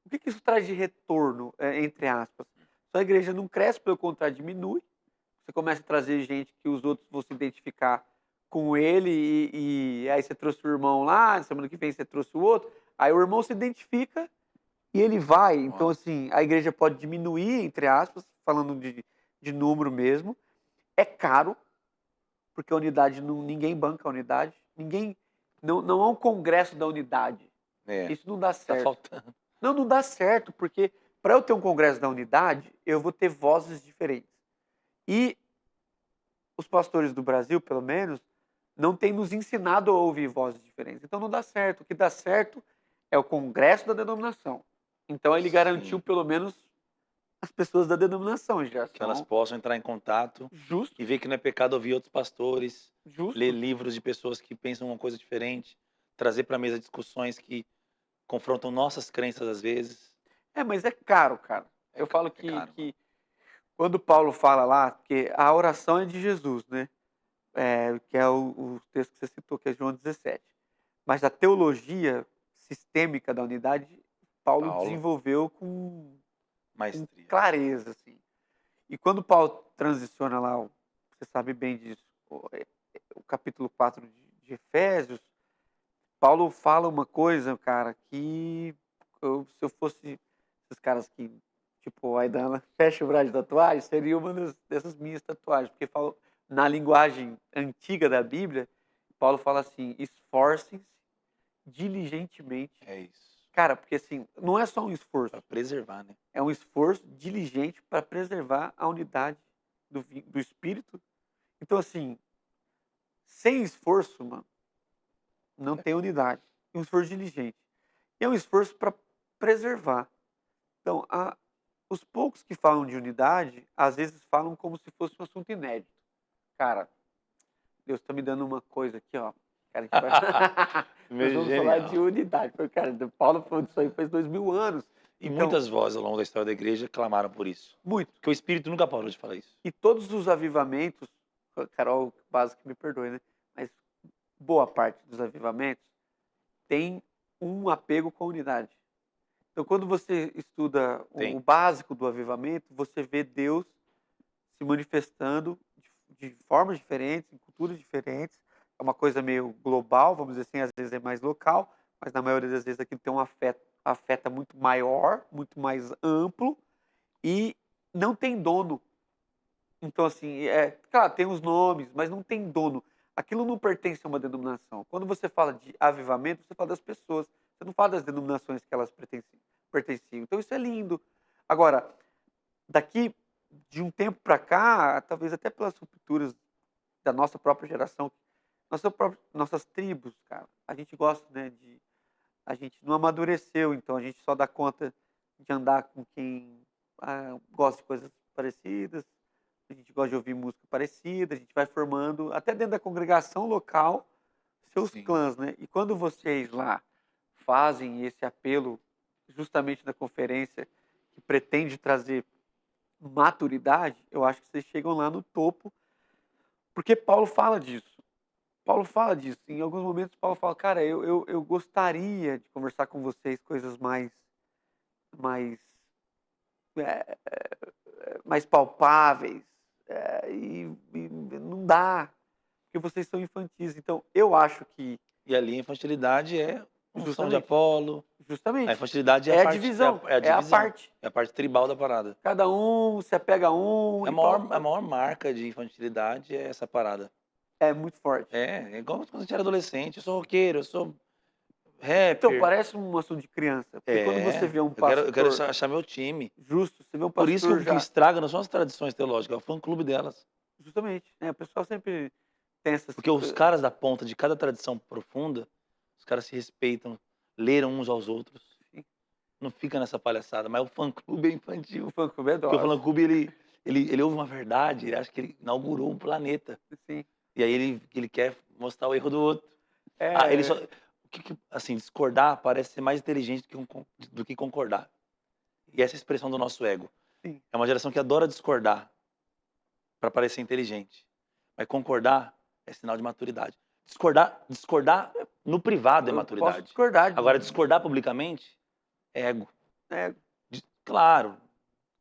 que isso traz de retorno, entre aspas? Sua igreja não cresce, pelo contrário, diminui. Você começa a trazer gente que os outros vão se identificar com ele e aí você trouxe o irmão lá, semana que vem você trouxe o outro, aí o irmão se identifica e ele vai. Então, Uau. assim, a igreja pode diminuir, entre aspas, falando de número mesmo. É caro, porque a unidade, ninguém banca a unidade. Ninguém, não é um congresso da unidade. É, Isso não dá tá certo. faltando. Não dá certo, porque para eu ter um congresso da unidade, eu vou ter vozes diferentes. E os pastores do Brasil, pelo menos, não têm nos ensinado a ouvir vozes diferentes. Então não dá certo. O que dá certo é o congresso da denominação. Então ele garantiu Sim, pelo menos as pessoas da denominação já que elas são possam entrar em contato e justos, ver que não é pecado ouvir outros pastores, ler justos. livros de pessoas que pensam uma coisa diferente, trazer para a mesa discussões que confrontam nossas crenças às vezes. Mas é caro, cara. Eu falo É que, caro. que quando Paulo fala lá, porque a oração é de Jesus, né? Que é o texto que você citou, que é João 17. Mas a teologia sistêmica da unidade, Paulo Paulo, desenvolveu com maestria. clareza, assim. E quando Paulo transiciona lá, você sabe bem disso, o capítulo 4 de Efésios, Paulo fala uma coisa, cara, que se eu fosse esses caras que, tipo, a Aidana fecha o braço de tatuagem, seria uma dessas minhas tatuagens, porque fala, na linguagem antiga da Bíblia, Paulo fala assim: esforcem-se diligentemente. É isso. Cara, porque assim, não é só um esforço, Para preservar, né? é um esforço diligente para preservar a unidade do espírito. Então, assim, sem esforço, mano, não É. tem unidade. É um esforço diligente. E é um esforço para preservar. Então, os poucos que falam de unidade, às vezes falam como se fosse um assunto inédito. Cara, Deus está me dando uma coisa aqui, ó. Cara, a gente vai. Nós Meio vamos falar de genial. unidade. Porque, cara, Paulo falou disso aí faz 2000 anos. E Então, muitas vozes ao longo da história da igreja clamaram por isso. muito. Porque o Espírito nunca parou de falar isso. E todos os avivamentos, Carol, básico que me perdoe, né? Mas boa parte dos avivamentos tem um apego com a unidade. Então, quando você estuda o Tem. básico do avivamento, você vê Deus se manifestando de formas diferentes, em culturas diferentes. É uma coisa meio global, vamos dizer assim, às vezes é mais local, mas na maioria das vezes aquilo tem um afeta muito maior, muito mais amplo e não tem dono. Então, assim, claro, tem os nomes, mas não tem dono. Aquilo não pertence a uma denominação. Quando você fala de avivamento, você fala das pessoas. Você não fala das denominações que elas pertenciam. Então, isso é lindo. Agora, daqui de um tempo para cá, talvez até pelas rupturas da nossa própria geração, nossas tribos, cara, a gente gosta, né, a gente não amadureceu, então a gente só dá conta de andar com quem gosta de coisas parecidas, a gente gosta de ouvir música parecida, a gente vai formando, até dentro da congregação local, seus Sim. clãs, né? E quando vocês lá fazem esse apelo, justamente na conferência, que pretende trazer maturidade, eu acho que vocês chegam lá no topo Porque Paulo fala disso. Paulo fala disso. Em alguns momentos, Paulo fala, cara, eu gostaria de conversar com vocês coisas mais, é, mais palpáveis. E não dá, porque vocês são infantis. Então, eu acho que, E ali a infantilidade é unção de justamente, Apolo. A justamente, infantilidade é a é a parte, divisão, é a é a divisão. parte. É a parte tribal da parada. Cada um se apega a um, e Paulo A fala, maior marca de infantilidade é essa parada. é muito forte. É igual quando a gente era adolescente. Eu sou roqueiro, eu sou Então, rapper. parece um assunto de criança, porque quando você É, vê um eu quero pastor achar meu time. justo, você vê um Por isso que pastor o que já, estraga não são as tradições teológicas, é o fã-clube delas. justamente, né? O pessoal sempre tem essas, Porque os caras da ponta de cada tradição profunda, os caras se respeitam, leram uns aos outros. enfim, Não fica nessa palhaçada, mas o fã-clube é infantil. o fã-clube é Porque o dose, fã-clube, ele ouve uma verdade, ele acha que ele inaugurou um planeta. sim. E aí ele quer mostrar o erro do outro. Ah, ele só... É, assim, discordar parece ser mais inteligente do que concordar. E essa é a expressão do nosso ego. sim. É uma geração que adora discordar para parecer inteligente. Mas concordar é sinal de maturidade. Discordar no privado é Eu posso maturidade. discordar Agora, discordar publicamente é ego. né? Claro,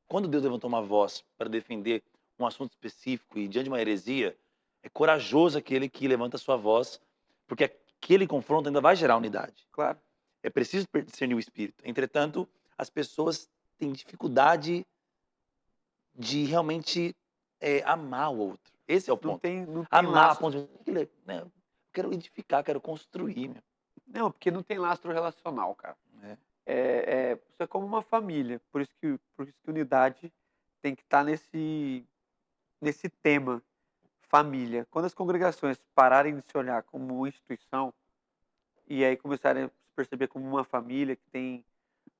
quando Deus levantou uma voz para defender um assunto específico e diante de uma heresia, é corajoso aquele que levanta sua voz, porque aquele confronto ainda vai gerar unidade. Claro. É preciso discernir o espírito. Entretanto, as pessoas têm dificuldade de realmente amar o outro. Esse é o ponto. Não tem Amar a lastro. ponto de... né, eu quero edificar, quero construir. Meu. Não, porque não tem lastro relacional, cara. É. Isso é como uma família. Por isso que unidade tem que estar nesse tema, família. Quando as congregações pararem de se olhar como uma instituição e aí começarem a se perceber como uma família que tem.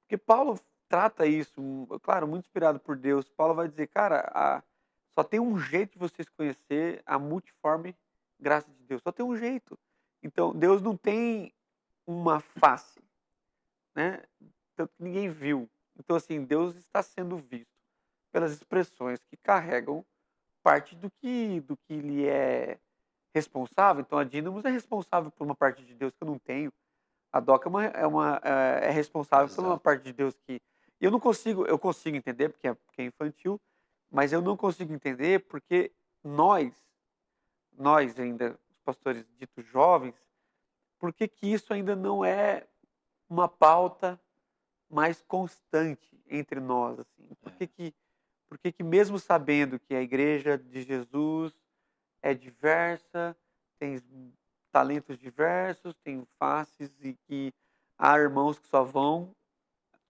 Porque Paulo trata isso, claro, muito inspirado por Deus. Paulo vai dizer, cara, só tem um jeito de vocês conhecer a multiforme graça de Deus. Só tem um jeito. Então, Deus não tem uma face, né? Tanto que ninguém viu. Então, assim, Deus está sendo visto pelas expressões que carregam parte do que ele é responsável. Então, a Dínamos é responsável por uma parte de Deus que eu não tenho. A Doca é responsável por uma Exato. parte de Deus que eu consigo entender porque é infantil, mas eu não consigo entender porque nós ainda, os pastores ditos jovens, por que que isso ainda não é uma pauta mais constante entre nós, assim? Por que que mesmo sabendo que a igreja de Jesus é diversa, tem talentos diversos, tem faces e que há irmãos que só vão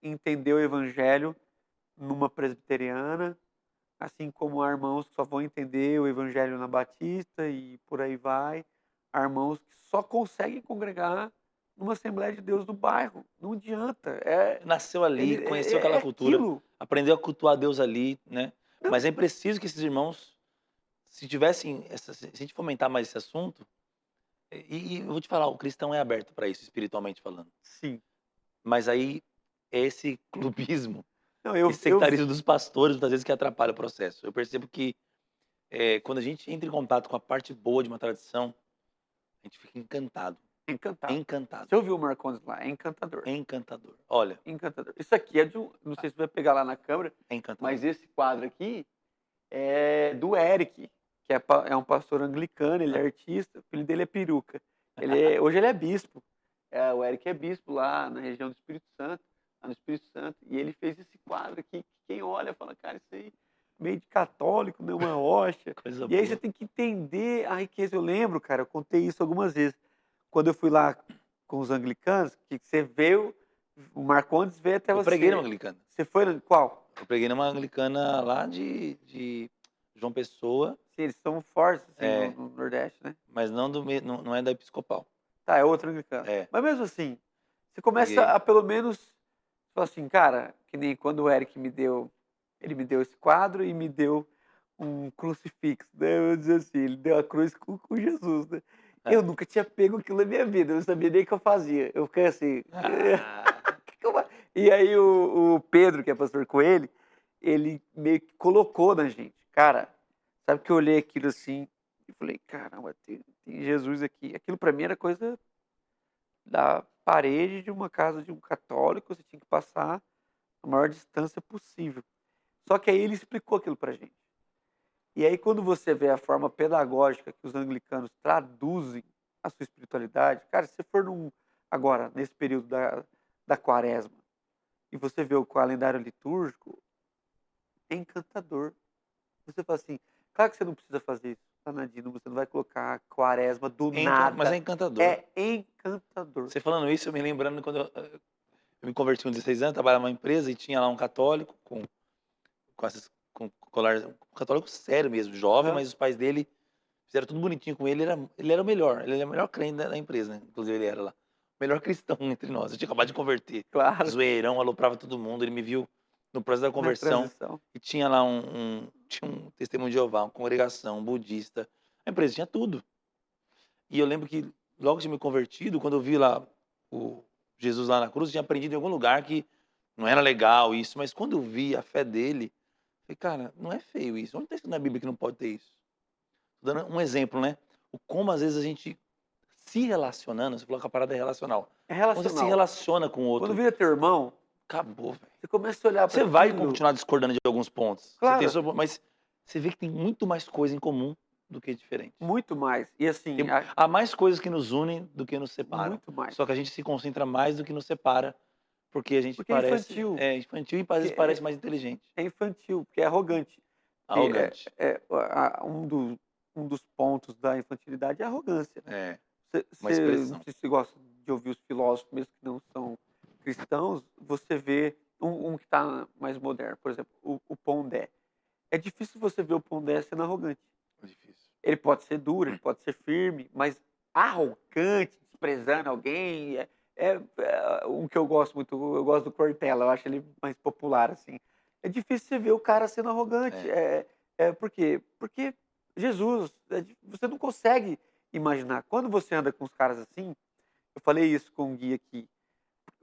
entender o evangelho numa presbiteriana, assim como há irmãos que só vão entender o evangelho na batista e por aí vai. Há irmãos que só conseguem congregar numa Assembleia de Deus do bairro. Não adianta. Nasceu ali, conheceu É aquela cultura, aquilo. aprendeu a cultuar Deus ali, né? Não, Mas é preciso que esses irmãos, se tivessem, se a gente fomentar mais esse assunto, e eu vou te falar, o cristão é aberto para isso, espiritualmente falando. sim. Mas aí é esse clubismo, Não, esse sectarismo dos pastores, muitas vezes, que atrapalha o processo. Eu percebo que quando a gente entra em contato com a parte boa de uma tradição, a gente fica encantado. encantado. Encantado. Você ouviu o Marcondes lá? É encantador. Encantador. Olha, Encantador. Isso aqui é de um. Não sei se vai pegar lá na câmera, é encantador. mas esse quadro aqui é do Eric, que é um pastor anglicano, ele é artista, o filho dele é peruca. Hoje ele é bispo. O Eric é bispo lá na região do Espírito Santo, lá no Espírito Santo, e ele fez esse quadro aqui, que quem olha fala, cara, isso aí meio de católico, não é uma rocha. Coisa E aí boa. você tem que entender a riqueza. Eu lembro, cara, eu contei isso algumas vezes. Quando eu fui lá com os anglicanos, que você veio, o Marcondes veio até Eu você. preguei numa anglicana. Você foi qual? Eu preguei numa anglicana lá de João Pessoa, Sim, eles são fortes assim, É. no Nordeste, né? mas não, não é da episcopal. Tá, é outro anglicano. É. Mas mesmo assim, você começa Peguei. a pelo menos falar assim, cara, que nem quando o Eric ele me deu esse quadro e me deu um crucifixo, né? Eu vou dizer assim, ele deu a cruz com Jesus, né? Eu nunca tinha pego aquilo na minha vida, eu não sabia nem o que eu fazia. Eu fiquei assim. Ah, E aí o Pedro, que é pastor com ele meio que colocou na gente. Cara, sabe que eu olhei aquilo assim, e falei, caramba, tem Jesus aqui. Aquilo para mim era coisa da parede de uma casa de um católico, você tinha que passar a maior distância possível. Só que aí ele explicou aquilo pra gente. E aí quando você vê a forma pedagógica que os anglicanos traduzem a sua espiritualidade, cara, se você for agora, nesse período da quaresma, e você vê o calendário litúrgico, é encantador. Você fala assim, claro que você não precisa fazer isso, Tanadino, você não vai colocar a quaresma do Mas é nada. encantador. É encantador. Você falando isso, eu me lembrando quando eu me converti com 16 anos, trabalhava numa empresa e tinha lá um católico com colar, um católico sério mesmo, jovem, Aham. mas os pais dele fizeram tudo bonitinho com ele, ele era o melhor, ele era o melhor crente da empresa, né? Inclusive ele era lá. O melhor cristão entre nós. Eu tinha acabado de converter. Claro, Zoeirão, aloprava todo mundo, ele me viu no processo da na conversão transição. e tinha lá tinha um testemunho de Jeová, uma congregação um budista. A empresa tinha tudo. E eu lembro que logo que tinha me convertido, quando eu vi lá o Jesus lá na cruz, eu tinha aprendido em algum lugar que não era legal isso, mas quando eu vi a fé dele, falei, cara, não é feio isso. Onde está escrito na Bíblia que não pode ter isso? Tô dando um exemplo, né? O como às vezes a gente se relacionando, você falou que a parada é relacional. É Quando você se relacional. relaciona com o Quando outro, vira teu irmão, acabou, velho. você começa a olhar para Você vai aquilo. continuar discordando de alguns pontos. Você tem Claro, mas você vê que tem muito mais coisa em comum do que diferente. muito mais. E assim, Há mais coisas que nos unem do que nos separam. muito mais. Só que a gente se concentra mais do que nos separa, porque a gente Porque é parece infantil. infantil e às Porque vezes parece mais inteligente, é infantil, porque é arrogante. Porque arrogante. um dos pontos da infantilidade é a arrogância, né? É, uma Não expressão. sei se você gosta de ouvir os filósofos, mesmo que não são cristãos, você vê que está mais moderno, por exemplo, o Pondé. É difícil você ver o Pondé sendo arrogante. É difícil. Ele pode ser duro, ele pode ser firme, mas arrogante, desprezando alguém, é um que eu gosto muito, eu gosto do Cortella, eu acho ele mais popular, assim. É difícil você ver o cara sendo arrogante. É. Por quê? Porque Jesus, você não consegue imaginar. Quando você anda com os caras assim, eu falei isso com o Gui aqui,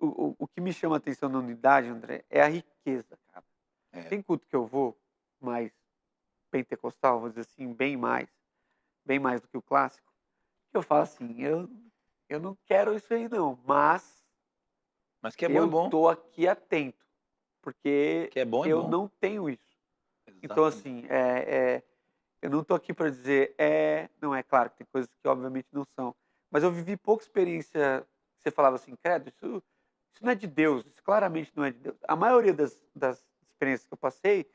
o que me chama a atenção na unidade, André, é a riqueza, cara. É. Tem culto que eu vou, mais pentecostal, vou dizer assim, bem mais do que o clássico, eu falo assim, eu não quero isso aí não, mas Mas que é bom, é eu bom. tô aqui atento, porque Que é bom, é eu bom. não tenho isso. Então, Exatamente. assim, eu não tô aqui para dizer, não é claro que tem coisas que obviamente não são, mas eu vivi pouca experiência que você falava assim, credo, isso não é de Deus, isso claramente não é de Deus. A maioria das experiências que eu passei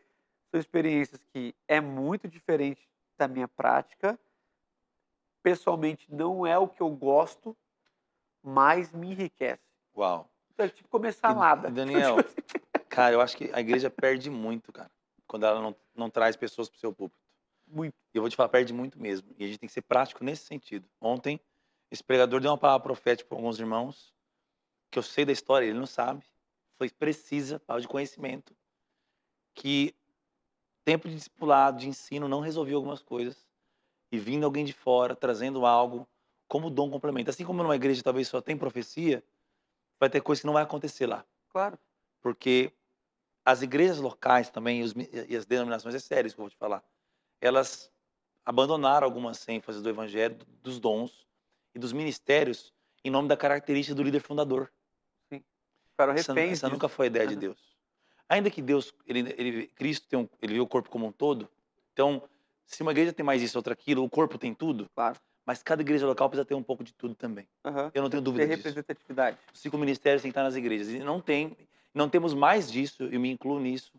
são experiências que é muito diferente da minha prática, pessoalmente não é o que eu gosto, mas me enriquece. Uau. Então é tipo comer E salada. Tipo Daniel, assim, cara, eu acho que a igreja perde muito, cara, quando ela não traz pessoas pro seu púlpito. muito. E eu vou te falar, perde muito mesmo. E a gente tem que ser prático nesse sentido. Ontem, esse pregador deu uma palavra profética para alguns irmãos, que eu sei da história, ele não sabe. Foi precisa, palavra de conhecimento, que tempo de discipulado, de ensino, não resolvia algumas coisas. E vindo alguém de fora, trazendo algo, como dom complementa. Assim como numa igreja talvez só tem profecia, vai ter coisa que não vai acontecer lá. Claro. Porque as igrejas locais também, e as denominações, é sério isso que eu vou te falar, elas abandonaram algumas ênfases do evangelho, dos dons e dos ministérios em nome da característica do líder fundador. Sim. Ficaram Essa, reféns essa disso. nunca foi a ideia de Aham. Deus. Ainda que Deus, Cristo ele viu o corpo como um todo, então, se uma igreja tem mais isso, outra aquilo, o corpo tem tudo, Claro. mas cada igreja local precisa ter um pouco de tudo também. Aham. Eu não tenho Ter dúvida disso. representatividade. Os 5 ministérios têm que estar nas igrejas. E não temos mais disso, eu me incluo nisso,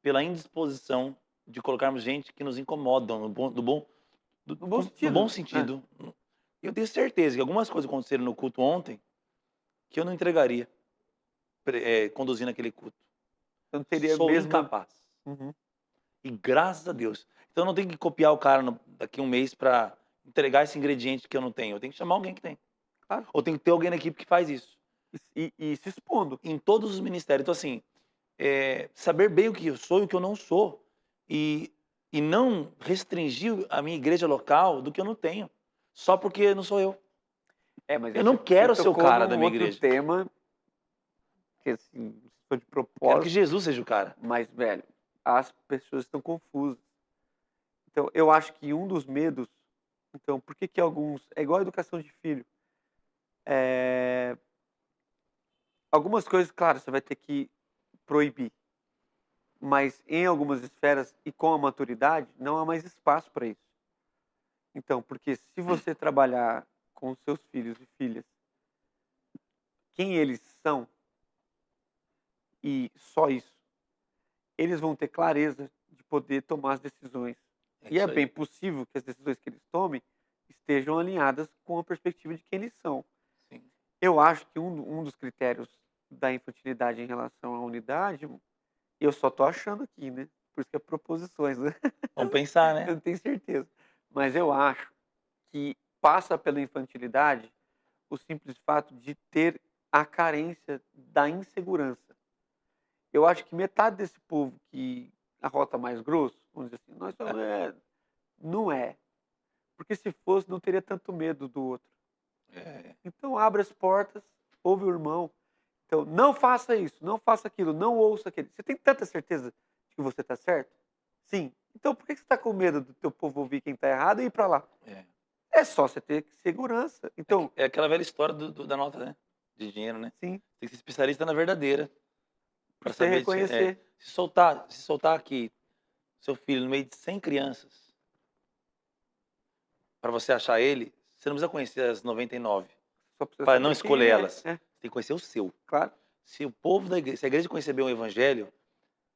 pela indisposição de colocarmos gente que nos incomodam, No bom no bom sentido. sentido. Eu tenho certeza que algumas coisas aconteceram no culto ontem que eu não entregaria conduzindo aquele culto. Eu não teria a Sou mesma. incapaz. Uhum. E graças a Deus. Então eu não tenho que copiar o cara daqui a um mês para entregar esse ingrediente que eu não tenho. Eu tenho que chamar alguém que tem. Claro. Ou tem que ter alguém na equipe que faz isso. E se expondo. Em todos os ministérios. Então, assim, saber bem o que eu sou e o que eu não sou. E não restringir a minha igreja local do que eu não tenho. Só porque não sou eu. Mas Eu aí não você quero ser o tocou cara da num minha outro igreja. tema, que assim, foi de Quero que propósito, Jesus seja o cara. mas, velho, as pessoas estão confusas. Então, eu acho que um dos medos Então, por que que alguns... É igual a educação de filho. Eh, Algumas coisas, claro, você vai ter que proibir, mas em algumas esferas e com a maturidade, não há mais espaço para isso. Então, porque se você trabalhar com os seus filhos e filhas, quem eles são e só isso, eles vão ter clareza de poder tomar as decisões. É E é isso bem aí. possível que as decisões que eles tomem estejam alinhadas com a perspectiva de quem eles são. Sim. Eu acho que um dos critérios da infantilidade em relação à unidade, eu só tô achando aqui, né? Por isso que é proposições, né? Vamos pensar, Eu né? não tenho certeza. Mas eu acho que passa pela infantilidade o simples fato de ter a carência da insegurança. Eu acho que metade desse povo que arrota mais grosso, vamos dizer assim, nós somos, não é. Porque se fosse, não teria tanto medo do outro. É, Então abre as portas, ouve o irmão. Então, não faça isso, não faça aquilo, não ouça aquele. Você tem tanta certeza de que você está certo? Sim. Então por que você está com medo do teu povo ouvir quem está errado e ir para lá? é. É só você ter segurança. Então, É aquela velha história da nota, né? De dinheiro, né? sim, Tem que ser especialista na verdadeira para para você saber. reconhecer. Se soltar aqui seu filho no meio de 100 crianças, para você achar ele, você não precisa conhecer as 99, Só precisa para não saber escolher quem é. elas. É, Você tem que conhecer o seu. claro. Se o povo da igreja, se a igreja conhecer bem o evangelho,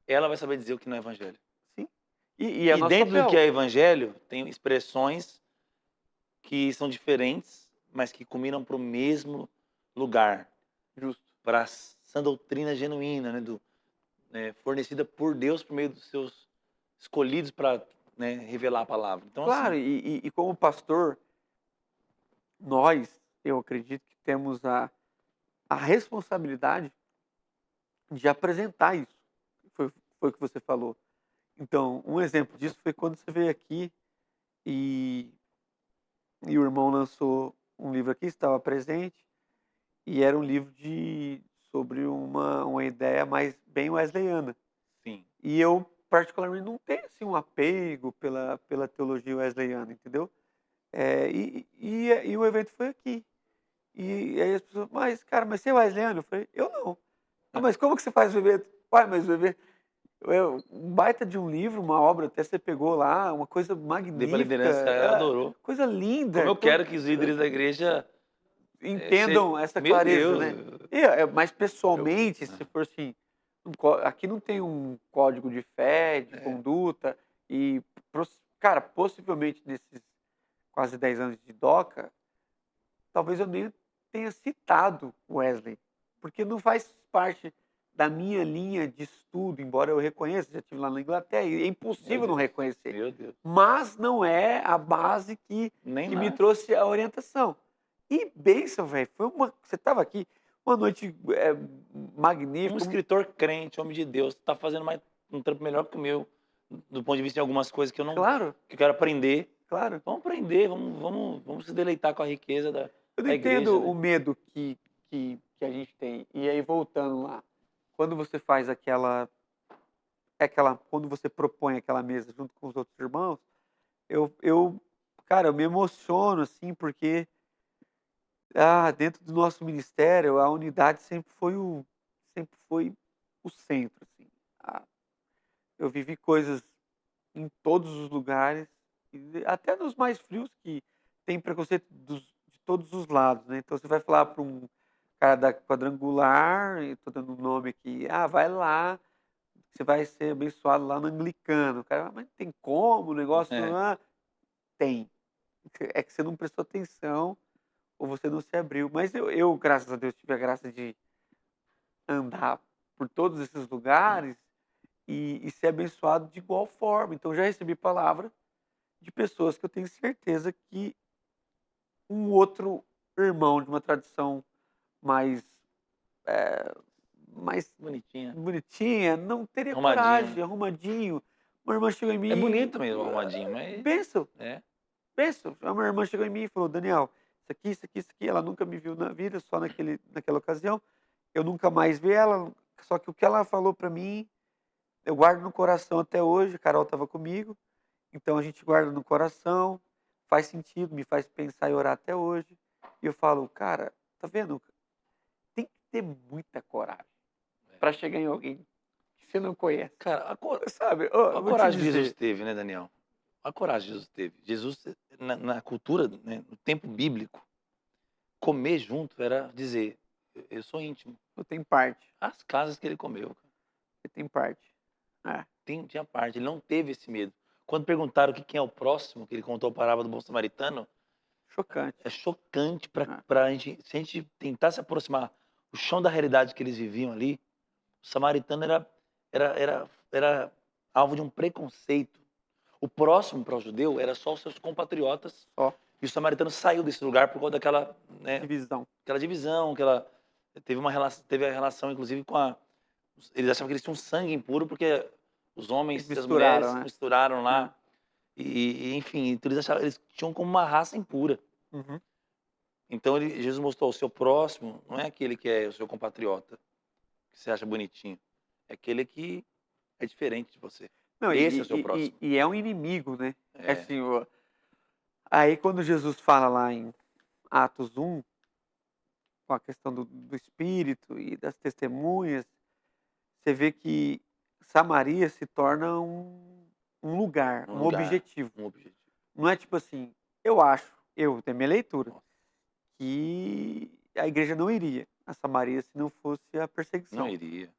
ela vai saber dizer o que não é evangelho. Sim. E é E nosso dentro do que papel. é evangelho, tem expressões que são diferentes, mas que combinam para o mesmo lugar, Justo. para a sã doutrina genuína, né, fornecida por Deus por meio dos seus escolhidos para, né, revelar a palavra. Então, Claro, assim, e como pastor, nós, eu acredito que temos a responsabilidade de apresentar isso. Foi o que você falou. Então, um exemplo disso foi quando você veio aqui e, e o irmão lançou um livro aqui, estava presente, e era um livro sobre uma ideia mais bem wesleyana. sim, E eu, particularmente, não tenho assim, um apego pela teologia wesleyana, entendeu? E o evento foi aqui. E aí as pessoas, mas cara, mas você é wesleyano? Eu falei, eu não. "Ah, mas como que você faz o evento? Pai, mas o evento... Um baita de um livro, uma obra, até você pegou lá, uma coisa dei para a magnífica, liderança, ela adorou. coisa linda. Como eu Então, quero que os líderes da igreja, entendam essa meu clareza, Deus, né? Mas eu, pessoalmente, se for assim, aqui não tem um código de fé, de é, conduta, e, cara, possivelmente nesses quase 10 anos de DOCA, talvez eu nem tenha citado Wesley, porque não faz parte da minha linha de estudo, embora eu reconheça, já estive lá na Inglaterra, e é meu impossível não Deus, reconhecer. meu Deus, Mas não é a base nem que me lá. trouxe a orientação. E bênção, velho, você estava aqui, uma noite Um magnífica, escritor crente, homem de Deus, está fazendo um trampo melhor que o meu, do ponto de vista de algumas coisas que eu não, claro, que eu quero aprender. claro. Vamos aprender, vamos se deleitar com a riqueza Eu não da igreja, entendo o né? medo que a gente tem. E aí, voltando lá, quando você faz quando você propõe aquela mesa junto com os outros irmãos, eu cara, eu me emociono, assim, porque, dentro do nosso ministério, a unidade sempre foi o centro, assim. Ah, eu vivi coisas em todos os lugares, e até nos mais frios, que tem preconceito de todos os lados, né. Então você vai falar para um cara da Quadrangular, e tô dando um nome aqui: "Ah, vai lá, você vai ser abençoado lá no anglicano". O cara: "Mas tem como, o negócio É, tem. É que você não prestou atenção ou você não se abriu. Mas eu, graças a Deus, tive a graça de andar por todos esses lugares e ser abençoado de igual forma. Então, já recebi palavra de pessoas que eu tenho certeza que um outro irmão de uma tradição mais, mais bonitinha, bonitinha não teria arrumadinho, coragem, né? arrumadinho. Uma irmã chegou em É mim, bonito mesmo, arrumadinho, mas benção. é, Pensa, a minha irmã chegou em mim e falou: "Daniel, isso aqui, isso aqui, isso aqui", ela nunca me viu na vida, só naquela ocasião. Eu nunca mais vi ela, só que o que ela falou pra mim, eu guardo no coração até hoje. A Carol estava comigo, então a gente guarda no coração, faz sentido, me faz pensar e orar até hoje. E eu falo, cara, tá vendo? Tem que ter muita coragem É. para chegar em alguém que você não conhece, Cara, sabe? Ó, a eu vou te coragem que Jesus dizer, teve, né, Daniel? A coragem que Jesus teve. Jesus, na cultura, né, no tempo bíblico, comer junto era dizer, eu sou íntimo. eu tenho parte, As casas que ele comeu, cara, eu tenho parte. É, tinha parte, ele não teve esse medo. Quando perguntaram quem é o próximo, que ele contou a parábola do bom samaritano, chocante. é chocante para É, a gente, se a gente tentar se aproximar o chão da realidade que eles viviam ali, o samaritano era alvo de um preconceito. O próximo para o judeu era só os seus compatriotas, só e o samaritano saiu desse lugar por conta daquela, né, divisão. aquela divisão, teve a relação inclusive com a, eles achavam que eles tinham sangue impuro porque os Eles homens e as mulheres misturaram, se né? misturaram É. lá enfim, então eles achavam, eles tinham como uma raça impura. Uhum. Então Jesus mostrou o seu próximo não é aquele que é o seu compatriota, que você acha bonitinho, é aquele que é diferente de você. Não, Esse é o seu próximo. e é um inimigo, né? É É, assim, aí quando Jesus fala lá em Atos 1, com a questão do espírito e das testemunhas, você vê que Samaria se torna um lugar, um um lugar, objetivo. um objetivo. Não é tipo assim, eu acho, eu tenho minha leitura, Nossa, que a igreja não iria a Samaria se não fosse a não perseguição. iria.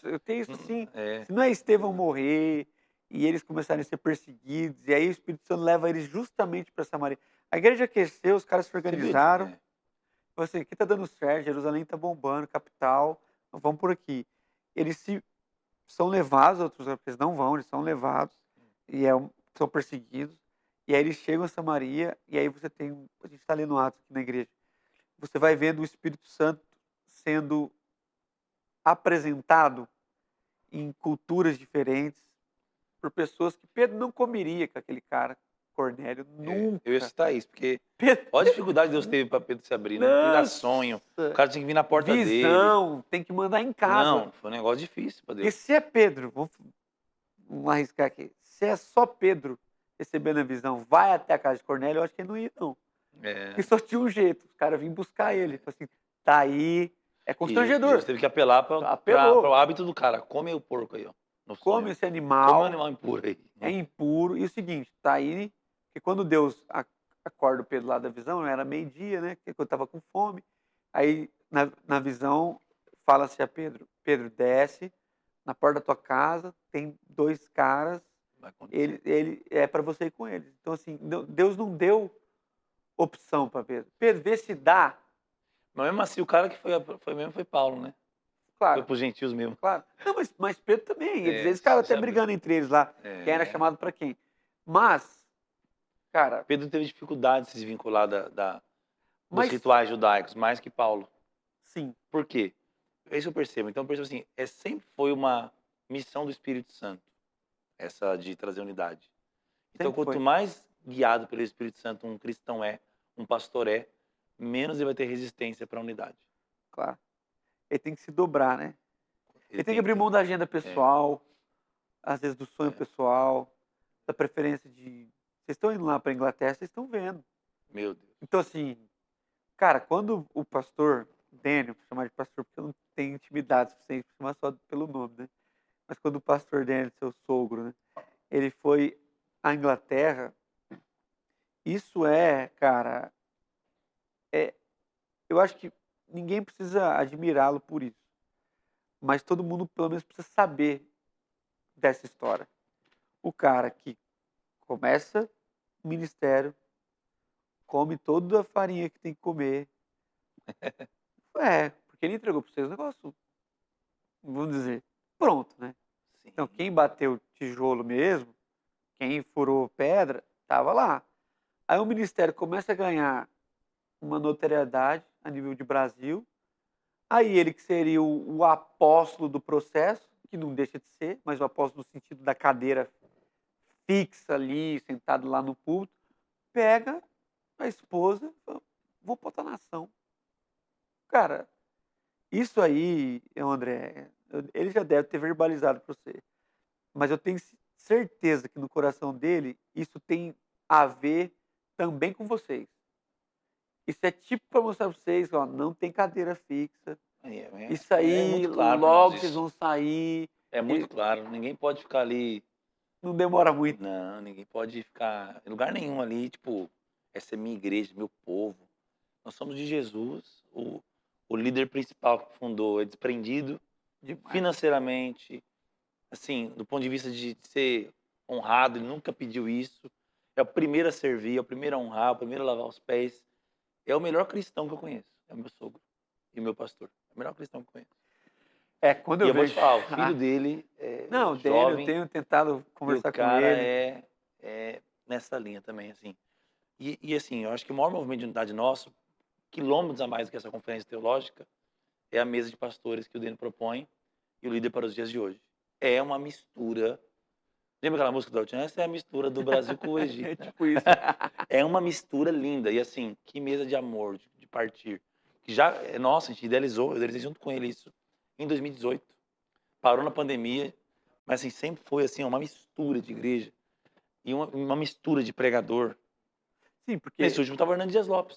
Eu tenho isso assim, É, se não é Estevão morrer e eles começarem a ser perseguidos, e aí o Espírito Santo leva eles justamente para Samaria. A igreja aqueceu, os caras se você viu? organizaram, falou assim, aqui tá dando certo, Jerusalém tá bombando, capital, vamos por aqui. Eles são levados, outros eles não vão, eles são levados e são perseguidos. E aí eles chegam a Samaria e aí você tem, a gente está lendo Atos aqui na igreja, você vai vendo o Espírito Santo sendo apresentado em culturas diferentes por pessoas que Pedro não comeria com aquele cara, Cornélio, Eu ia nunca. citar isso, porque Pedro, olha a dificuldade que Deus teve para Pedro se abrir, né? Não podia dar sonho, o nossa, cara tinha que vir na porta dele. visão, tem que mandar em casa. Não, foi um negócio difícil para E Deus. se é Pedro, vamos arriscar aqui, se é só Pedro recebendo a visão, vai até a casa de Cornélio, eu acho que ele não ia, não. Porque É, só tinha um jeito, os caras vinham buscar ele. Falei assim, tá aí, é e Jesus constrangedor. teve que apelar para o Apelou, hábito do cara. Come o porco aí, ó, no come sonho. esse Come o animal, animal impuro aí. é impuro. E o seguinte, tá aí, que quando Deus acorda o Pedro lá da visão, era meio-dia, né? Que eu estava com fome. Aí, na visão, fala-se a Pedro: Pedro, desce na porta da tua casa, tem dois caras, Vai acontecer. ele é para você ir com eles. Então, assim, Deus não deu opção para Pedro. Pedro, vê se dá. Mas mesmo assim, o cara que foi mesmo foi Paulo, né? Foi Claro, pros gentios mesmo. claro. Não, mas Pedro também. É, Eles ficaram se até abriu. brigando entre eles lá. Quem era É. chamado para quem. Mas, cara, Pedro teve dificuldade de se desvincular dos mas rituais judaicos, mais que Paulo. sim, Por quê? É isso eu percebo. Então eu percebo assim, sempre foi uma missão do Espírito Santo, essa de trazer unidade. Então sempre quanto foi. mais guiado pelo Espírito Santo um cristão é, um pastor é, menos ele vai ter resistência para a unidade. Claro. Ele tem que se dobrar, né? Ele Ele tem que tem abrir que. mão da agenda É, pessoal, às vezes do sonho é. pessoal, da preferência de. Vocês estão indo lá para Inglaterra, vocês estão vendo. Meu Deus. Então, assim, cara, quando o pastor Daniel, vou chamar de pastor porque eu não tenho intimidade suficiente para chamar só pelo nome, né? Mas quando o pastor Daniel, seu sogro, né? Ele foi à Inglaterra, isso é, cara, é, eu acho que ninguém precisa admirá-lo por isso. Mas todo mundo, pelo menos, precisa saber dessa história. O cara que começa o ministério, come toda a farinha que tem que comer. Porque ele entregou para vocês o negócio, vamos dizer, pronto, né? Sim. Então, quem bateu tijolo mesmo, quem furou pedra, estava lá. Aí o ministério começa a ganhar uma notoriedade a nível de Brasil. Aí ele que seria o apóstolo do processo, que não deixa de ser, mas o apóstolo no sentido da cadeira fixa ali, sentado lá no púlpito, pega a esposa e fala, vou para outra nação. Cara, isso aí, André, ele já deve ter verbalizado para você. Mas eu tenho certeza que no coração dele isso tem a ver também com vocês. Isso é tipo para mostrar para vocês, ó, não tem cadeira fixa. Isso É aí, muito claro para nós logo vocês isso. vão sair. É muito E claro. Ninguém pode ficar ali. não demora muito. Não, ninguém pode ficar em lugar nenhum ali, tipo, essa é minha igreja, meu povo. Nós somos de Jesus. O líder principal que fundou é desprendido Demais. financeiramente, assim, do ponto de vista de ser honrado, ele nunca pediu isso. É o primeiro a servir, é o primeiro a honrar, é o primeiro a lavar os pés. É o melhor cristão que eu conheço. É o meu sogro e o meu pastor. É o melhor cristão que eu conheço. É, quando E eu eu vou te vejo. falar, o filho dele é Não, o Daniel, eu jovem tenho tentado e o conversar com cara ele. é nessa linha também, assim. E assim, eu acho que o maior movimento de unidade nosso, quilômetros a mais do que essa conferência teológica, é a mesa de pastores que o Deno propõe e o líder para os dias de hoje. É uma mistura. Lembra aquela música do Elton? Essa é a mistura do Brasil com o Egito. É tipo isso. É uma mistura linda. E assim, que mesa de amor, de partir. Que já, nossa, a gente idealizou, eu idealizei junto com ele isso em 2018. Parou na pandemia, mas assim, sempre foi assim, uma mistura de igreja e uma mistura de pregador. Sim, porque Nesse último tava o Hernando Dias Lopes,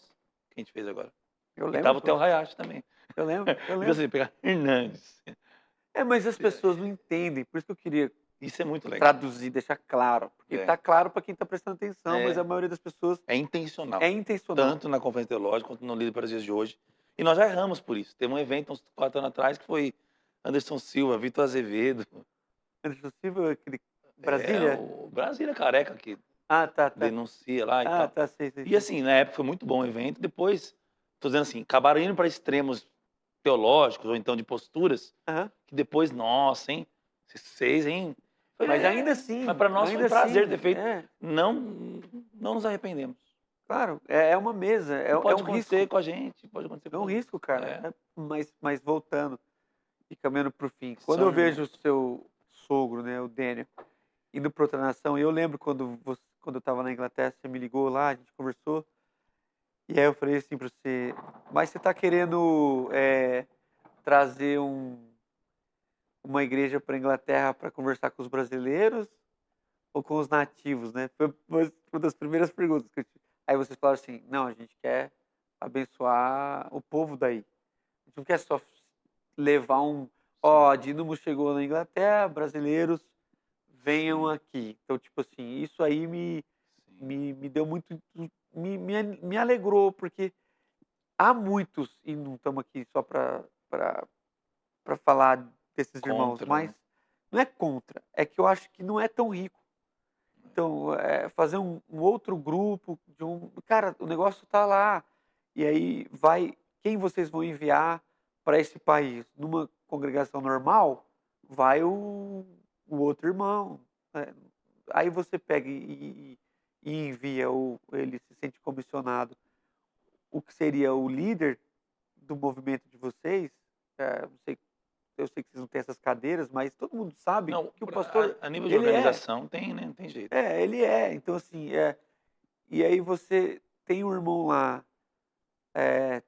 que a gente fez agora. eu E lembro, tava o pô. Theo Hayashi também. Eu lembro, eu Então lembro. assim, pegar Hernandes. É, mas as pessoas não entendem, por isso que eu queria Isso é muito legal. traduzir, deixar claro. Porque É, tá claro para quem tá prestando atenção, mas é, a maioria das pessoas é intencional. é intencional. Tanto na Conferência Teológica quanto no Líder para os Dias de hoje. E nós já erramos por isso. Teve um evento uns 4 anos atrás que foi Anderson Silva, Vitor Azevedo. Anderson Silva, aquele É, Brasília? o Brasília Careca que Ah, tá, tá. denuncia lá e Ah, tal. tá, sei, sei, E sei. assim, na época foi muito bom o evento. Depois, tô dizendo assim, acabaram indo para extremos teológicos ou então de posturas Aham. que depois, nossa, hein? Vocês, hein? Mas ainda Mas para nós foi um prazer assim, ter feito. Não, não nos arrependemos. claro, é uma mesa, E é pode um acontecer risco. com a gente, pode acontecer É um com. risco, cara. É, Mas voltando e caminhando para o fim. Quando eu são vejo o irmãos. seu sogro, né, o Daniel, indo para outra nação, e eu lembro quando eu estava na Inglaterra, você me ligou lá, a gente conversou, e aí eu falei assim para você, mas você está querendo trazer uma igreja para a Inglaterra para conversar com os brasileiros ou com os nativos, né? Foi uma das primeiras perguntas que eu tive. Aí vocês falaram assim, não, a gente quer abençoar o povo daí. A gente não quer só levar Sim, ó, Dínamo chegou na Inglaterra, brasileiros venham sim, aqui. Então, tipo assim, isso aí sim. me deu muito, me alegrou, porque há muitos, e não estamos aqui só para falar desses irmãos, Contra, mas né? não é contra, é que eu acho que não é tão rico. Então, fazer um outro grupo de cara, o negócio tá lá. E aí vai, quem vocês vão enviar para esse país? Numa congregação normal, vai o outro irmão, né. Aí você pega e envia ele se sente comissionado, o que seria o líder do movimento de vocês, não sei, eu sei que vocês não têm essas cadeiras, mas todo mundo sabe Não, que o pastor, a nível de ele é. organização tem, né? Não tem jeito. Ele é. Então, assim, e aí você tem um irmão lá,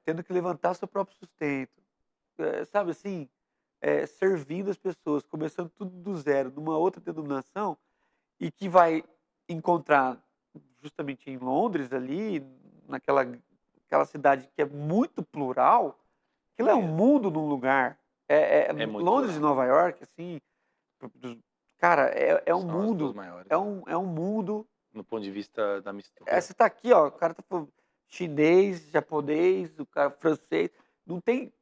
tendo que levantar seu próprio sustento, sabe assim, servindo as pessoas, começando tudo do zero, numa outra denominação, e que vai encontrar justamente em Londres ali, aquela cidade que é muito plural, aquilo é um Mesmo. mundo num lugar. É muito Londres e plural. Nova York, assim, cara, é um São as duas mundo, maiores, né? é um mundo. No ponto de vista da mistura. Você tá aqui, ó, o cara tá falando chinês, japonês, o cara francês, não tem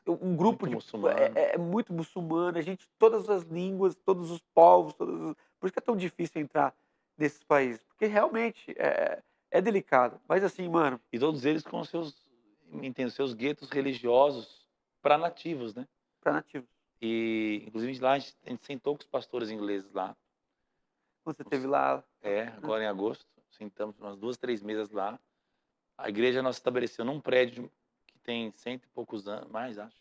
um grupo Muito de muçulmano. é muito muçulmano, a gente todas as línguas, todos os povos, por isso que é tão difícil entrar nesses países, porque realmente é delicado. Mas assim, mano, E todos eles com seus, entendo, seus guetos religiosos para nativos, né? para nativos. E, inclusive, lá a gente sentou com os pastores ingleses lá. Quando você esteve lá, né? Agora em agosto. Sentamos umas 2, 3 mesas lá. A igreja nós estabeleceu num prédio que tem cento e poucos anos, mais acho.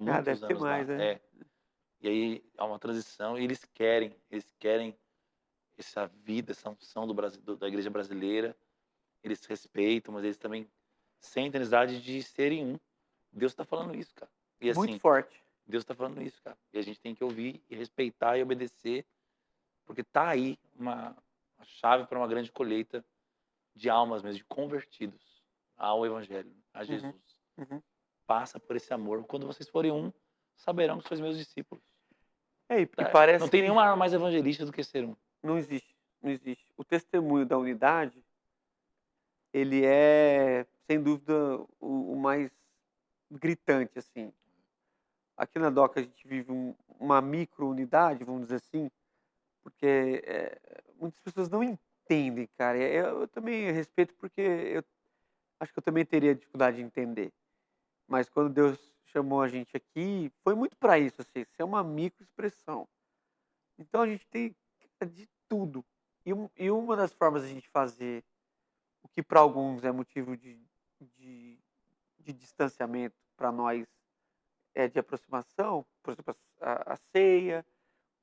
Ah, deve Muitos ter anos mais, lá. né? E aí há uma transição e eles querem essa vida, essa unção do Brasil, da igreja brasileira. Eles respeitam, mas eles também sentem a necessidade de serem um. Deus está falando isso, cara. E Muito assim, forte. Deus está falando isso, cara. E a gente tem que ouvir e respeitar e obedecer, porque tá aí uma chave para uma grande colheita de almas mesmo, de convertidos ao Evangelho, a Uhum, Jesus. uhum. Passa por esse amor. Quando vocês forem um, saberão que sois meus discípulos. E Tá? Não parece tem que nenhuma arma mais evangelista do que ser um. não existe, não existe. O testemunho da unidade, ele é, sem dúvida, o mais gritante, assim. Aqui na DOCA a gente vive uma micro-unidade, vamos dizer assim, porque muitas pessoas não entendem, cara. Eu também respeito porque eu acho que eu também teria dificuldade de entender. Mas quando Deus chamou a gente aqui, foi muito para isso, assim, ser uma microexpressão. Então a gente tem de tudo. E uma das formas de a gente fazer o que para alguns é motivo de, de distanciamento, para nós é de aproximação, por exemplo, a ceia,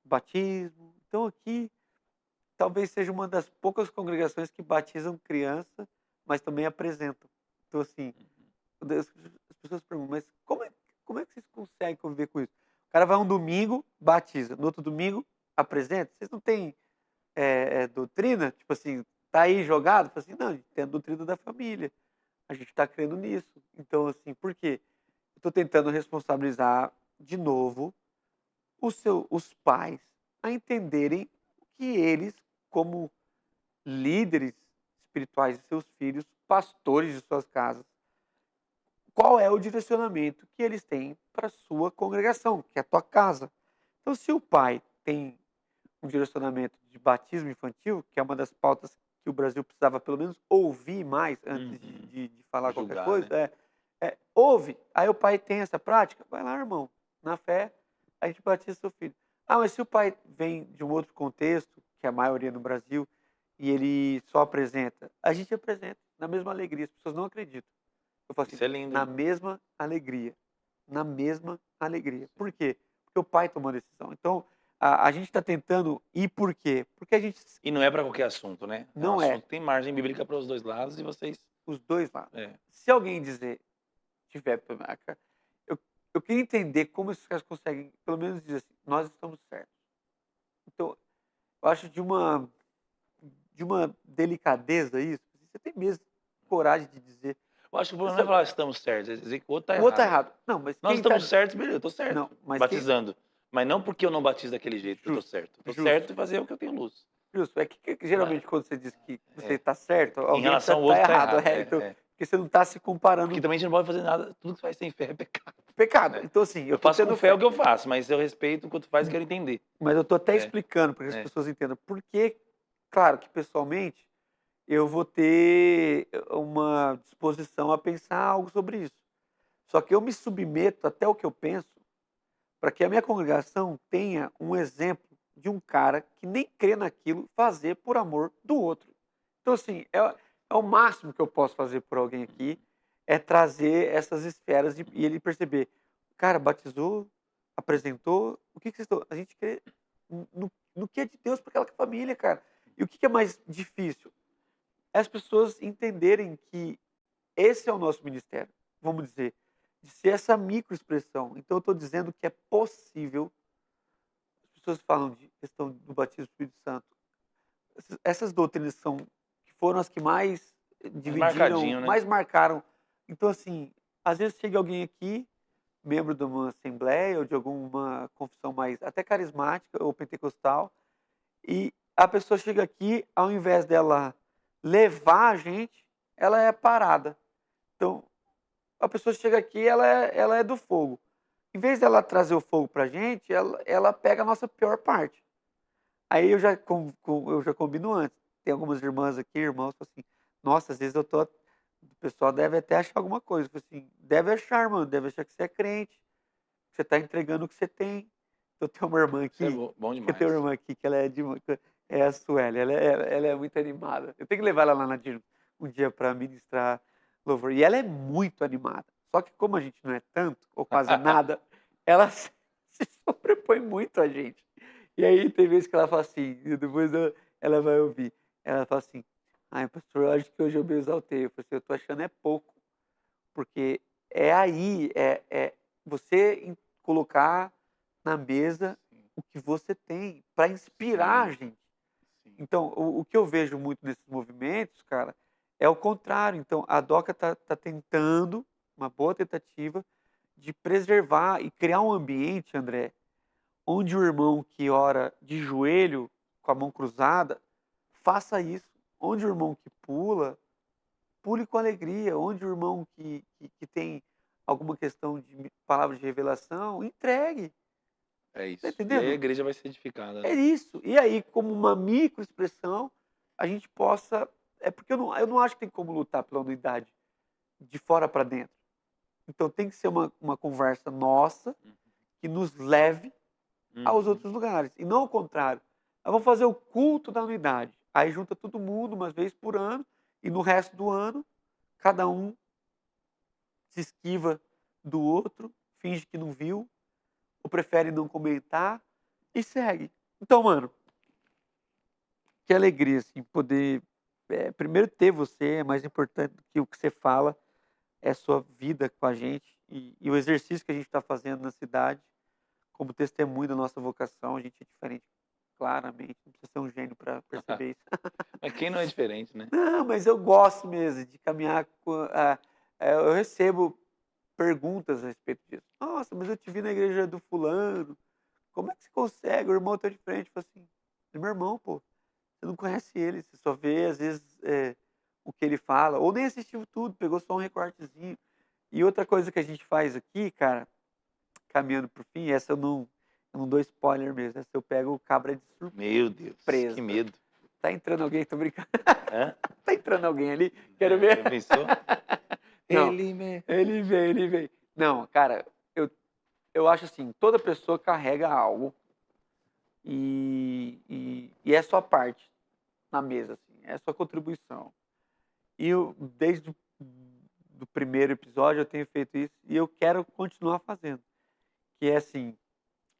o batismo. Então aqui talvez seja uma das poucas congregações que batizam criança, mas também apresentam. Então assim, as pessoas perguntam, mas como é que vocês conseguem conviver com isso? O cara vai um domingo, batiza, no outro domingo apresenta. Vocês não têm doutrina? Tipo assim, tá aí jogado? Fala assim, não, a gente tem a doutrina da família. A gente está crendo nisso. Então, assim, por quê? Eu estou tentando responsabilizar de novo os pais a entenderem que eles, como líderes espirituais de seus filhos, pastores de suas casas, qual é o direcionamento que eles têm para sua congregação, que é a tua casa. Então, se o pai tem um direcionamento de batismo infantil, que é uma das pautas que o Brasil precisava pelo menos ouvir mais antes de falar qualquer Julgar, coisa, né? ouve. Aí o pai tem essa prática, vai lá, irmão, na fé, a gente batiza seu filho. Ah, mas se o pai vem de um outro contexto, que é a maioria no Brasil, e ele só apresenta, a gente apresenta na mesma alegria, as pessoas não acreditam. Eu falo assim, Isso é lindo, na irmão. mesma alegria. Na mesma alegria. Por quê? Porque o pai tomou a decisão. Então, a gente está tentando ir por quê? Porque a gente E não é para qualquer assunto, né? É um não é assunto que tem margem bíblica para os dois lados e vocês. os dois lados. É. Se alguém dizer, tiver, eu, eu queria entender como esses caras conseguem, pelo menos dizer assim, nós estamos certos. Então, eu acho de uma delicadeza isso. Você tem mesmo coragem de dizer. Eu acho que o problema não é falar que estamos certos, é dizer que o outro está O outro tá errado. errado. Não, mas Nós quem tá. estamos certos, beleza, eu estou Não, certo, mas quem. batizando. Mas não porque eu não batizo daquele jeito que eu estou Justo, certo. Eu estou justo. certo em fazer o que eu tenho luz. Justo. É que Mas, geralmente quando você diz que você é, está certo, em alguém relação ao está outro está errado. errado. Então, porque você não está se comparando Porque com também a gente não pode fazer nada, tudo que faz sem fé é pecado. o pecado. Né? Então, assim, eu Eu estou faço com tendo fé fé. o que eu faço, mas eu respeito o que tu faz e quero entender. Mas eu estou até É, explicando para que as é. pessoas entendam. Porque, claro que pessoalmente eu vou ter uma disposição a pensar algo sobre isso. Só que eu me submeto até o que eu penso para que a minha congregação tenha um exemplo de um cara que nem crê naquilo fazer por amor do outro. Então, assim, é o máximo que eu posso fazer por alguém aqui, é trazer essas esferas e ele perceber, cara, batizou, apresentou, o que vocês estão... A gente crê no que é de Deus para aquela família, cara. E o que é mais difícil? É as pessoas entenderem que esse é o nosso ministério, vamos dizer, de ser essa microexpressão. Então, eu estou dizendo que é possível. As pessoas falam de questão do batismo do Espírito Santo. Essas doutrinas que foram as que mais Mas dividiram, marcadinho, né? mais marcaram. Então, assim, às vezes chega alguém aqui, membro de uma assembleia ou de alguma confissão mais até carismática ou pentecostal, e a pessoa chega aqui, ao invés dela levar a gente, ela é parada. Então, a pessoa chega aqui, ela é do fogo. Em vez dela trazer o fogo pra gente, ela pega a nossa pior parte. Aí eu já combino antes. Tem algumas irmãs aqui, irmãos, assim, nossa, às vezes o pessoal deve até achar alguma coisa. Eu falo assim, deve achar, mano, deve achar que você é crente, que você está entregando o que você tem. Eu tenho uma irmã Isso é aqui, bom eu tenho demais. uma irmã aqui que ela é a Sueli, ela é muito animada. Eu tenho que levar ela lá na Dino um dia para ministrar louvor. E ela é muito animada. Só que como a gente não é tanto, ou quase nada, ela se sobrepõe muito a gente. E aí tem vezes que ela fala assim, e depois ela vai ouvir. Ela fala assim, ai, pastor, eu acho que hoje eu me exaltei. Eu falei assim, eu tô achando é pouco. Porque é aí, você colocar na mesa Sim, o que você tem para inspirar a sim, gente. sim. Então, o que eu vejo muito nesses movimentos, cara, é o contrário. Então, a DOCA tá tentando, uma boa tentativa, de preservar e criar um ambiente, André, onde o irmão que ora de joelho, com a mão cruzada, faça isso. Onde o irmão que pula, pule com alegria. Onde o irmão que tem alguma questão de palavra de revelação, entregue. É Tá isso. E aí a entendendo? igreja vai ser edificada, É né? isso. E aí, como uma microexpressão, a gente possa. É porque eu não acho que tem como lutar pela unidade de fora para dentro. Então tem que ser uma conversa nossa Uhum. que nos leve aos Uhum. outros lugares. E não ao contrário. Nós vamos fazer o culto da unidade. Aí junta todo mundo uma vez por ano e no resto do ano, cada um se esquiva do outro, finge que não viu, ou prefere não comentar e segue. Então, mano, que alegria, assim, poder primeiro ter você, é mais importante do que o que você fala, é a sua vida com a gente e o exercício que a gente está fazendo na cidade, como testemunho da nossa vocação, a gente é diferente, claramente, não precisa ser um gênio para perceber isso. Mas quem não é diferente, né? Não, mas eu gosto mesmo de caminhar eu recebo perguntas a respeito disso. Nossa, mas eu te vi na igreja do fulano, como é que você consegue? O irmão tá de frente. Eu falo assim, é meu irmão, pô. Você não conhece ele, você só vê, às vezes, o que ele fala, ou nem assistiu tudo, pegou só um recortezinho. E outra coisa que a gente faz aqui, cara, caminhando pro fim, essa eu não dou spoiler mesmo, essa eu pego o cabra de Meu Deus, que surpresa. medo. Tá entrando alguém, tô brincando. Hã? Tá entrando alguém ali, quero ver. Já pensou? Não, Ele me... ele vem, ele vem. Não, cara, eu acho assim, toda pessoa carrega algo e é a sua parte na mesa, assim, é a sua contribuição. E eu, desde o do primeiro episódio, eu tenho feito isso e eu quero continuar fazendo. Que é assim,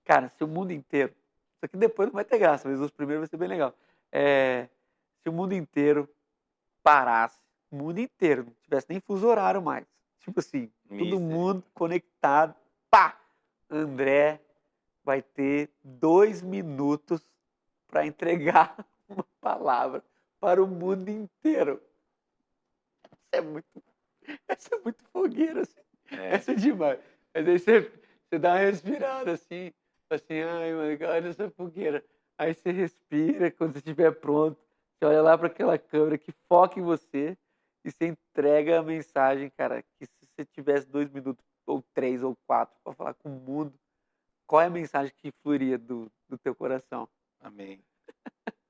cara, se o mundo inteiro, isso aqui depois não vai ter graça, mas os primeiros vai ser bem legal. Se o mundo inteiro parasse, o mundo inteiro, não tivesse nem fuso horário mais. Tipo assim, todo mundo conectado, pá! André vai ter 2 minutos para entregar uma palavra para o mundo inteiro. Isso é muito, essa é muito fogueira, assim. É. Essa é demais. Mas aí você dá uma respirada assim, assim, ai, mano, olha essa fogueira. Aí você respira, quando você estiver pronto, você olha lá para aquela câmera que foca em você e você entrega a mensagem, cara, que se você tivesse 2 minutos, ou 3, ou 4, para falar com o mundo, qual é a mensagem que fluiria do teu coração? Amém.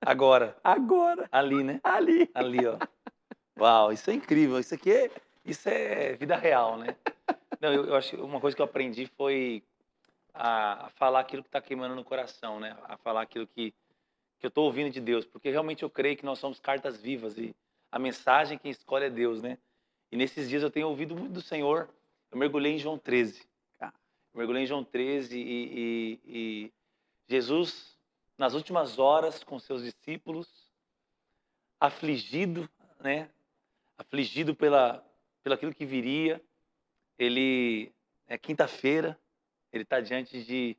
Agora, Agora, ali, né? ali. Ali, ó. Uau, isso é incrível. Isso é vida real, né? Não, eu acho que uma coisa que eu aprendi foi a falar aquilo que está queimando no coração, né? A falar aquilo que eu estou ouvindo de Deus, porque realmente eu creio que nós somos cartas vivas e a mensagem quem escolhe é Deus, né? E nesses dias eu tenho ouvido muito do Senhor. Eu mergulhei em João 13. Cara, Eu mergulhei em João 13 e Jesus, nas últimas horas com seus discípulos, afligido, né? Afligido pelo aquilo que viria. Ele é quinta-feira, ele está diante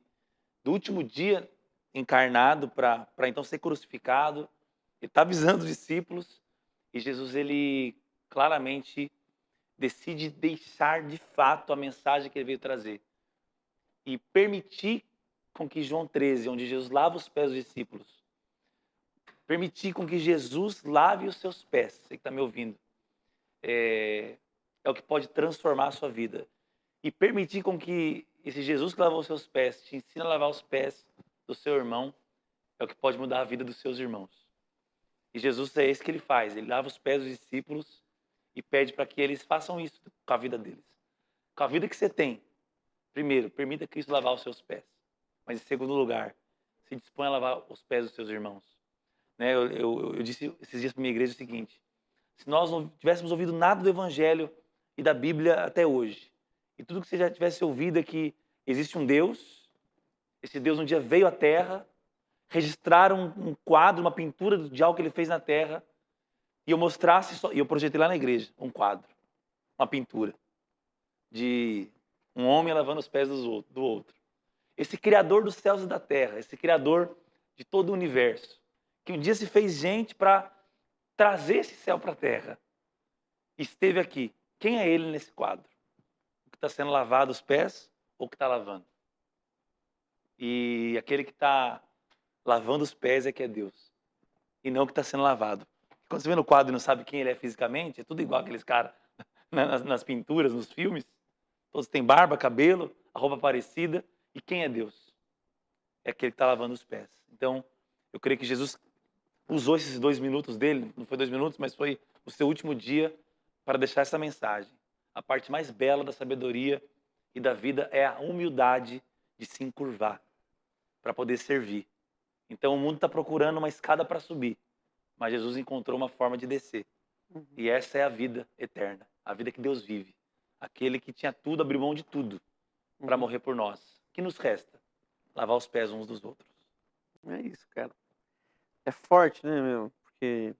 do último dia encarnado para então ser crucificado. Ele está avisando os discípulos e Jesus ele claramente decide deixar de fato a mensagem que ele veio trazer e permitir com que João 13, onde Jesus lava os pés dos discípulos, permitir com que Jesus lave os seus pés, você que está me ouvindo, é o que pode transformar a sua vida. E permitir com que esse Jesus que lavou os seus pés te ensina a lavar os pés do seu irmão é o que pode mudar a vida dos seus irmãos. E Jesus é esse que ele faz. Ele lava os pés dos discípulos e pede para que eles façam isso com a vida deles. Com a vida que você tem. Primeiro, permita Cristo lavar os seus pés. Mas em segundo lugar, se dispõe a lavar os pés dos seus irmãos. Né? Eu disse esses dias para minha igreja o seguinte: se nós não tivéssemos ouvido nada do Evangelho e da Bíblia até hoje, e tudo que você já tivesse ouvido é que existe um Deus, esse Deus um dia veio à Terra, registrar um quadro, uma pintura de algo que ele fez na Terra, e eu mostrasse, e eu projetei lá na igreja, um quadro, uma pintura, de um homem lavando os pés do outro. Esse Criador dos céus e da terra, esse Criador de todo o universo, que um dia se fez gente para trazer esse céu para a terra. esteve aqui. Quem é ele nesse quadro? O que está sendo lavado os pés ou o que está lavando? E aquele que está lavando os pés é que é Deus. E não o que está sendo lavado. Quando você vê no quadro e não sabe quem ele é fisicamente, é tudo igual aqueles caras nas pinturas, nos filmes. Todos têm barba, cabelo, a roupa parecida. E quem é Deus? É aquele que está lavando os pés. Então, eu creio que Jesus usou esses 2 minutos dele, não foi 2 minutos, mas foi o seu último dia para deixar essa mensagem. A parte mais bela da sabedoria e da vida é a humildade de se encurvar para poder servir. Então o mundo está procurando uma escada para subir, mas Jesus encontrou uma forma de descer. Uhum. E essa é a vida eterna, a vida que Deus vive. Aquele que tinha tudo, abriu mão de tudo para Uhum. morrer por nós. O que nos resta? Lavar os pés uns dos outros. É isso, cara. É forte, né, meu? Porque.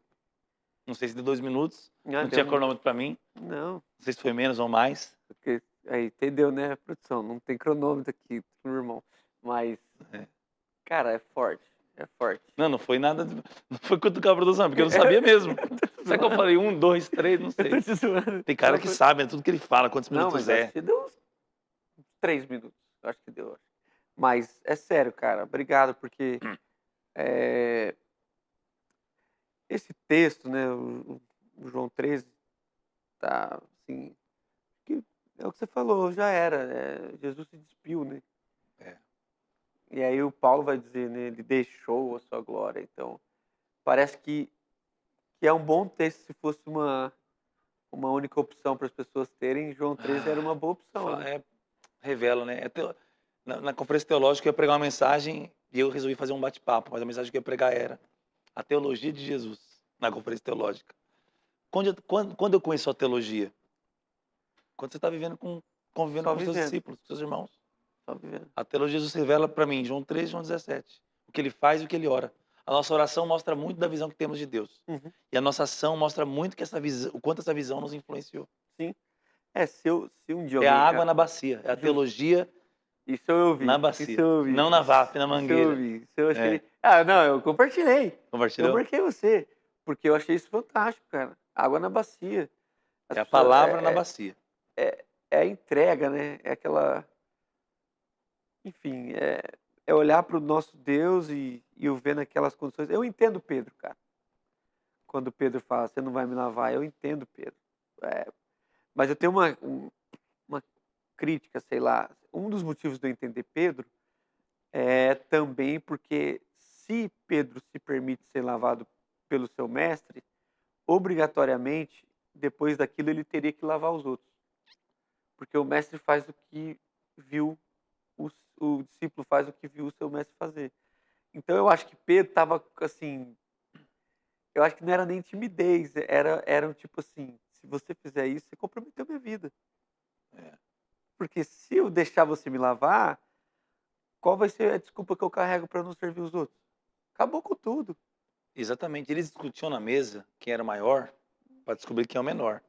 Não sei se deu 2 minutos, Ah, não deu tinha cronômetro para mim, Não, não sei se foi menos ou mais. porque. Aí, entendeu, né, produção? Não tem cronômetro aqui, meu irmão. Mas, É. cara, é forte. É forte. Não foi nada, não foi cutucar a produção, porque eu não sabia mesmo. Será que eu falei 1, 2, 3, não Eu sei. tô te zoando. Tem cara Não, que foi- sabe, é tudo que ele fala, quantos Não, minutos mas acho é. que deu uns 3 minutos. Eu acho que deu. Mas é sério, cara. Obrigado, porque é, esse texto, né, o João 13, tá assim. Que é o que você falou, já era. Jesus se despiu, né? É. E aí o Paulo vai dizer, né? Ele deixou a sua glória. Então, parece que é um bom texto se fosse uma única opção para as pessoas terem. João 13 era uma boa opção, né? Revela, né? Na conferência teológica eu ia pregar uma mensagem e eu resolvi fazer um bate-papo, mas a mensagem que eu ia pregar era a teologia de Jesus, na conferência teológica. Quando eu conheço a teologia? Quando você está convivendo Só com seus vivendo, discípulos, com seus irmãos. só vivendo. A teologia de Jesus revela para mim, João 3, João 17, o que ele faz e o que ele ora. A nossa oração mostra muito da visão que temos de Deus. Uhum, E a nossa ação mostra muito que o quanto essa visão nos influenciou. sim. Se um dia É a alguém. água na bacia, é a Justo. teologia Isso eu na ouvi. Isso bacia. eu ouvi. Não na VAP, na Isso eu mangueira. ouvi. Isso eu É. achei. Ah, não, eu compartilhei. Eu Compartilhou? marquei você. Porque eu achei isso fantástico, cara. Água na bacia. As É a pessoas. palavra na bacia. É a entrega, né? É aquela. Enfim, é olhar para o nosso Deus e o ver naquelas condições. Eu entendo Pedro, cara. Quando Pedro fala, você não vai me lavar, eu entendo Pedro. É, mas eu tenho uma crítica, sei lá. Um dos motivos de eu entender Pedro é também porque se Pedro se permite ser lavado pelo seu mestre, obrigatoriamente, depois daquilo ele teria que lavar os outros. Porque o mestre faz o que viu, o, o discípulo faz o que viu o seu mestre fazer. Então eu acho que Pedro estava assim, eu acho que não era nem timidez, era um tipo assim, se você fizer isso, você comprometeu minha vida. É. Porque se eu deixar você me lavar, qual vai ser a desculpa que eu carrego para não servir os outros? Acabou com tudo. Exatamente. Eles discutiam na mesa quem era o maior para descobrir quem é o menor.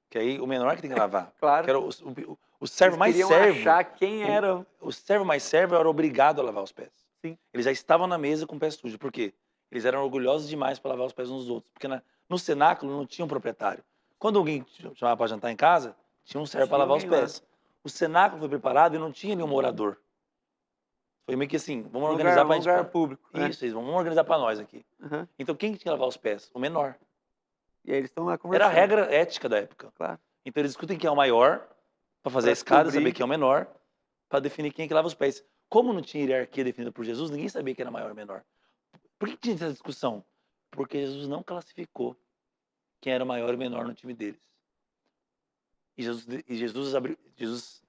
Que aí o menor que tem que lavar. Claro. Que era o servo Eles mais queriam servo. achar quem era. O servo mais servo era obrigado a lavar os pés. Sim. Eles já estavam na mesa com o pé sujo. Por quê? Eles eram orgulhosos demais para lavar os pés uns dos outros. Porque no cenáculo não tinha um proprietário. Quando alguém chamava para jantar em casa, tinha um servo para Tinha lavar os alguém lá. pés. O cenáculo foi preparado e não tinha nenhum morador. Foi meio que assim, vamos Um organizar para a lugar gente. público. Isso, vamos organizar para nós aqui. Uhum. Então quem tinha que lavar os pés? O menor. E aí eles estão lá Era conversando. a regra ética da época. Claro. Então eles discutem quem é o maior, para fazer Pra a escada, descobrir. saber quem é o menor, para definir quem é que lava os pés. Como não tinha hierarquia definida por Jesus, ninguém sabia quem era maior ou menor. Por que tinha essa discussão? Porque Jesus não classificou quem era o maior ou menor no time deles. E Jesus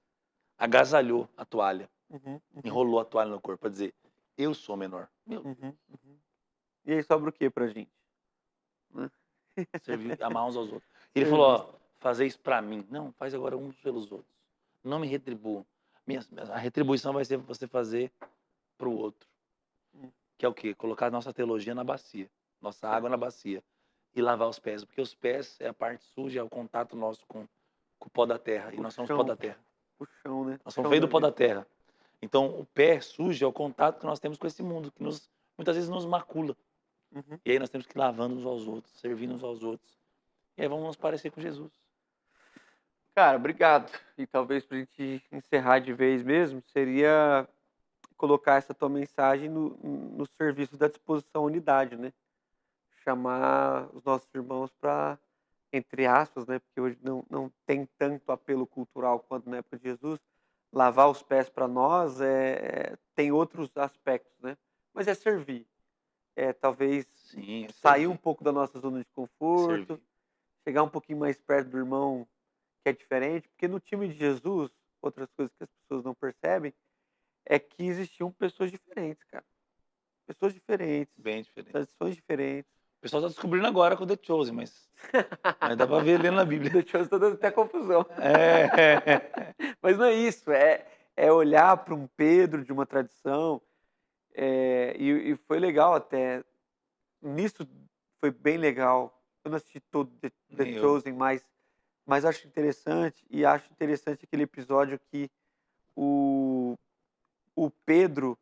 agasalhou a toalha, Uhum. enrolou a toalha no corpo para dizer: eu sou o menor. Uhum. E aí sobra o que pra gente? Né? Servir, amar uns aos outros. E ele Serviço. falou: ó, fazer isso para mim. Não, faz agora uns pelos outros. Não me retribuam. A retribuição vai ser você fazer para o outro. Que é o quê? Colocar nossa teologia na bacia, nossa água na bacia e lavar os pés, porque os pés é a parte suja, é o contato nosso com o pó da terra, e nós somos pó da terra. O chão, né? Nós somos feitos do pó da terra. Então, o pé sujo é o contato que nós temos com esse mundo, que muitas vezes nos macula. Uhum. E aí nós temos que ir lavando uns aos outros, servindo uns aos outros. e aí vamos nos parecer com Jesus. Cara, obrigado. E talvez para a gente encerrar de vez mesmo, seria colocar essa tua mensagem no serviço da disposição à unidade, né? Chamar os nossos irmãos para, entre aspas, né? Porque hoje não tem tanto apelo cultural quanto na época de Jesus. Lavar os pés para nós tem outros aspectos, né? Mas é servir. Talvez Sim, é sair um servir, pouco da nossa zona de é conforto, servir. chegar um pouquinho mais perto do irmão que é diferente, porque no time de Jesus, outras coisas que as pessoas não percebem, é que existiam pessoas diferentes, cara. Pessoas diferentes, Bem diferente. tradições diferentes. O pessoal tá descobrindo agora com o The Chosen, mas dá pra ver lendo na Bíblia. The Chosen tá dando até confusão. É. Mas não é isso, é olhar para um Pedro de uma tradição, e foi legal até. Nisso foi bem legal. Eu não assisti todo The Nem eu. Chosen, mas acho interessante, e acho interessante aquele episódio que o, o Pedro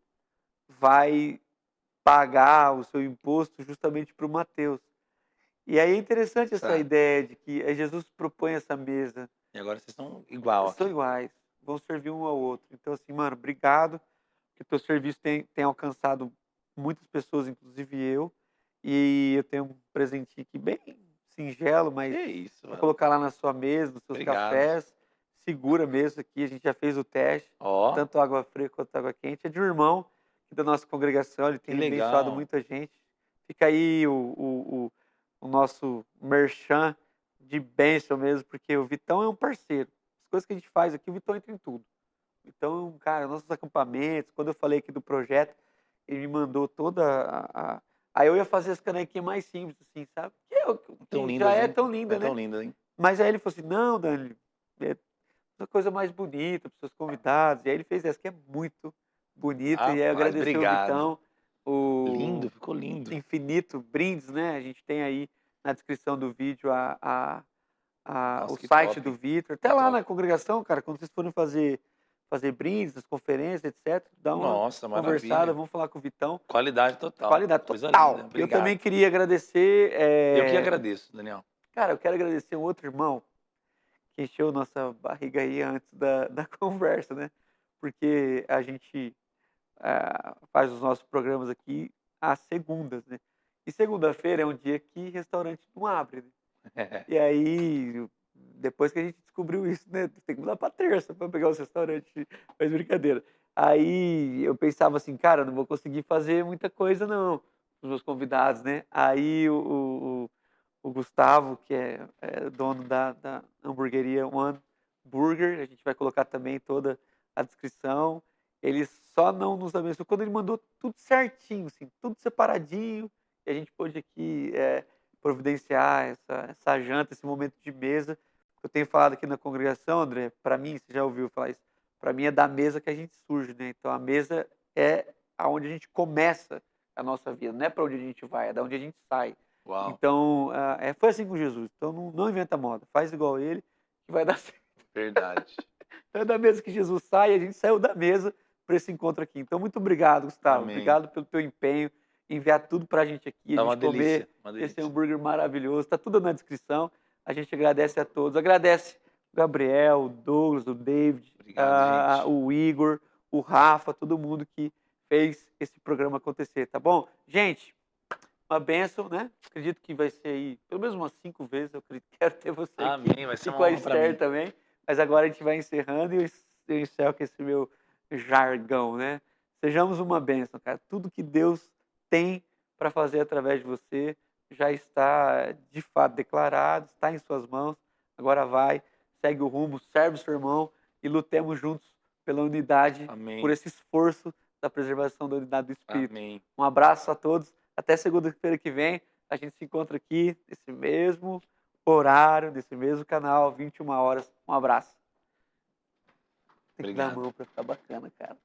vai pagar o seu imposto justamente para o Mateus. E aí é interessante essa Sabe? ideia de que Jesus propõe essa mesa. E agora vocês estão igual São aqui. iguais, vão servir um ao outro. Então, assim, mano, obrigado, que o teu serviço tem alcançado muitas pessoas, inclusive eu. E eu tenho um presentinho aqui bem singelo, Que mas isso, vou mano. colocar lá na sua mesa, nos seus Obrigado. cafés. Segura mesmo aqui, a gente já fez o teste, Ó, tanto água fria quanto água quente. É de um irmão aqui da nossa congregação, ele que tem abençoado legal. muita gente. Fica aí o nosso merchan de bênção mesmo, porque o Vitão é um parceiro. As coisas que a gente faz aqui, o Vitão entra em tudo. Então, cara, nossos acampamentos, quando eu falei aqui do projeto, ele me mandou toda Aí eu ia fazer as canequinhas mais simples, assim, sabe? Tão Que já lindas, é hein? tão É linda, tão né? linda, hein? Mas aí ele falou assim, não, Dani, é uma coisa mais bonita para os seus convidados. E aí ele fez essa que é muito bonita. E aí Rapaz, agradeceu o obrigado. Vitão, o Lindo, ficou lindo. infinito brindes, né? A gente tem aí na descrição do vídeo o Nossa, que site do top. Vitor. Que Até lá top. na congregação, cara, quando vocês forem fazer brindes, as conferências, etc., dá uma Nossa, conversada, maravilha. vamos falar com o Vitão. Qualidade total. Qualidade Coisa linda. total. E eu também Obrigado. queria agradecer, Eu que agradeço, Daniel. cara, eu quero agradecer um outro irmão que encheu nossa barriga aí antes da conversa, né? Porque a gente faz os nossos programas aqui às segundas, né? E segunda-feira é um dia que restaurante não abre, né? E aí, depois que a gente descobriu isso, né? Tem que mudar pra terça pra pegar os restaurantes. Mas brincadeira. Aí eu pensava assim, cara, eu não vou conseguir fazer muita coisa, não, os meus convidados, né? Aí o Gustavo, que é dono da hamburgueria One Burger, a gente vai colocar também toda a descrição. Ele só não nos abençoou quando ele mandou tudo certinho, assim, tudo separadinho, e a gente pôde aqui providenciar essa janta, esse momento de mesa. Eu tenho falado aqui na congregação, André, para mim, você já ouviu falar isso, para mim é da mesa que a gente surge, né? Então a mesa é aonde a gente começa a nossa vida, não é para onde a gente vai, é da onde a gente sai. Uau, Então, foi assim com Jesus. Então não inventa moda, faz igual ele, que vai dar certo. verdade. Então é da mesa que Jesus sai, e a gente saiu da mesa para esse encontro aqui. Então, muito obrigado, Gustavo. Amém. Obrigado pelo teu empenho, em enviar tudo para a gente aqui, a Tá uma gente comer delícia, uma esse delícia. hambúrguer maravilhoso. Está tudo na descrição. A gente agradece a todos. Agradece o Gabriel, o Douglas, o David, Obrigado, gente. o Igor, o Rafa, todo mundo que fez esse programa acontecer, tá bom? Gente, uma bênção, né? Acredito que vai ser aí pelo menos umas 5 vezes. Eu acredito que quero ter você aqui Amém, vai ser e uma com a honra para Esther mim. também. Mas agora a gente vai encerrando e eu encerro com esse meu jargão, né? Sejamos uma bênção, cara. Tudo que Deus tem para fazer através de você já está de fato declarado, está em suas mãos. Agora vai, segue o rumo, serve o seu irmão e lutemos juntos pela unidade, por Amém, esse esforço da preservação da unidade do Espírito. amém. Um abraço a todos. Até segunda-feira que vem. A gente se encontra aqui nesse mesmo horário, nesse mesmo canal, 21 horas. Um abraço. Tem que dar a Obrigado. mão para ficar bacana, cara.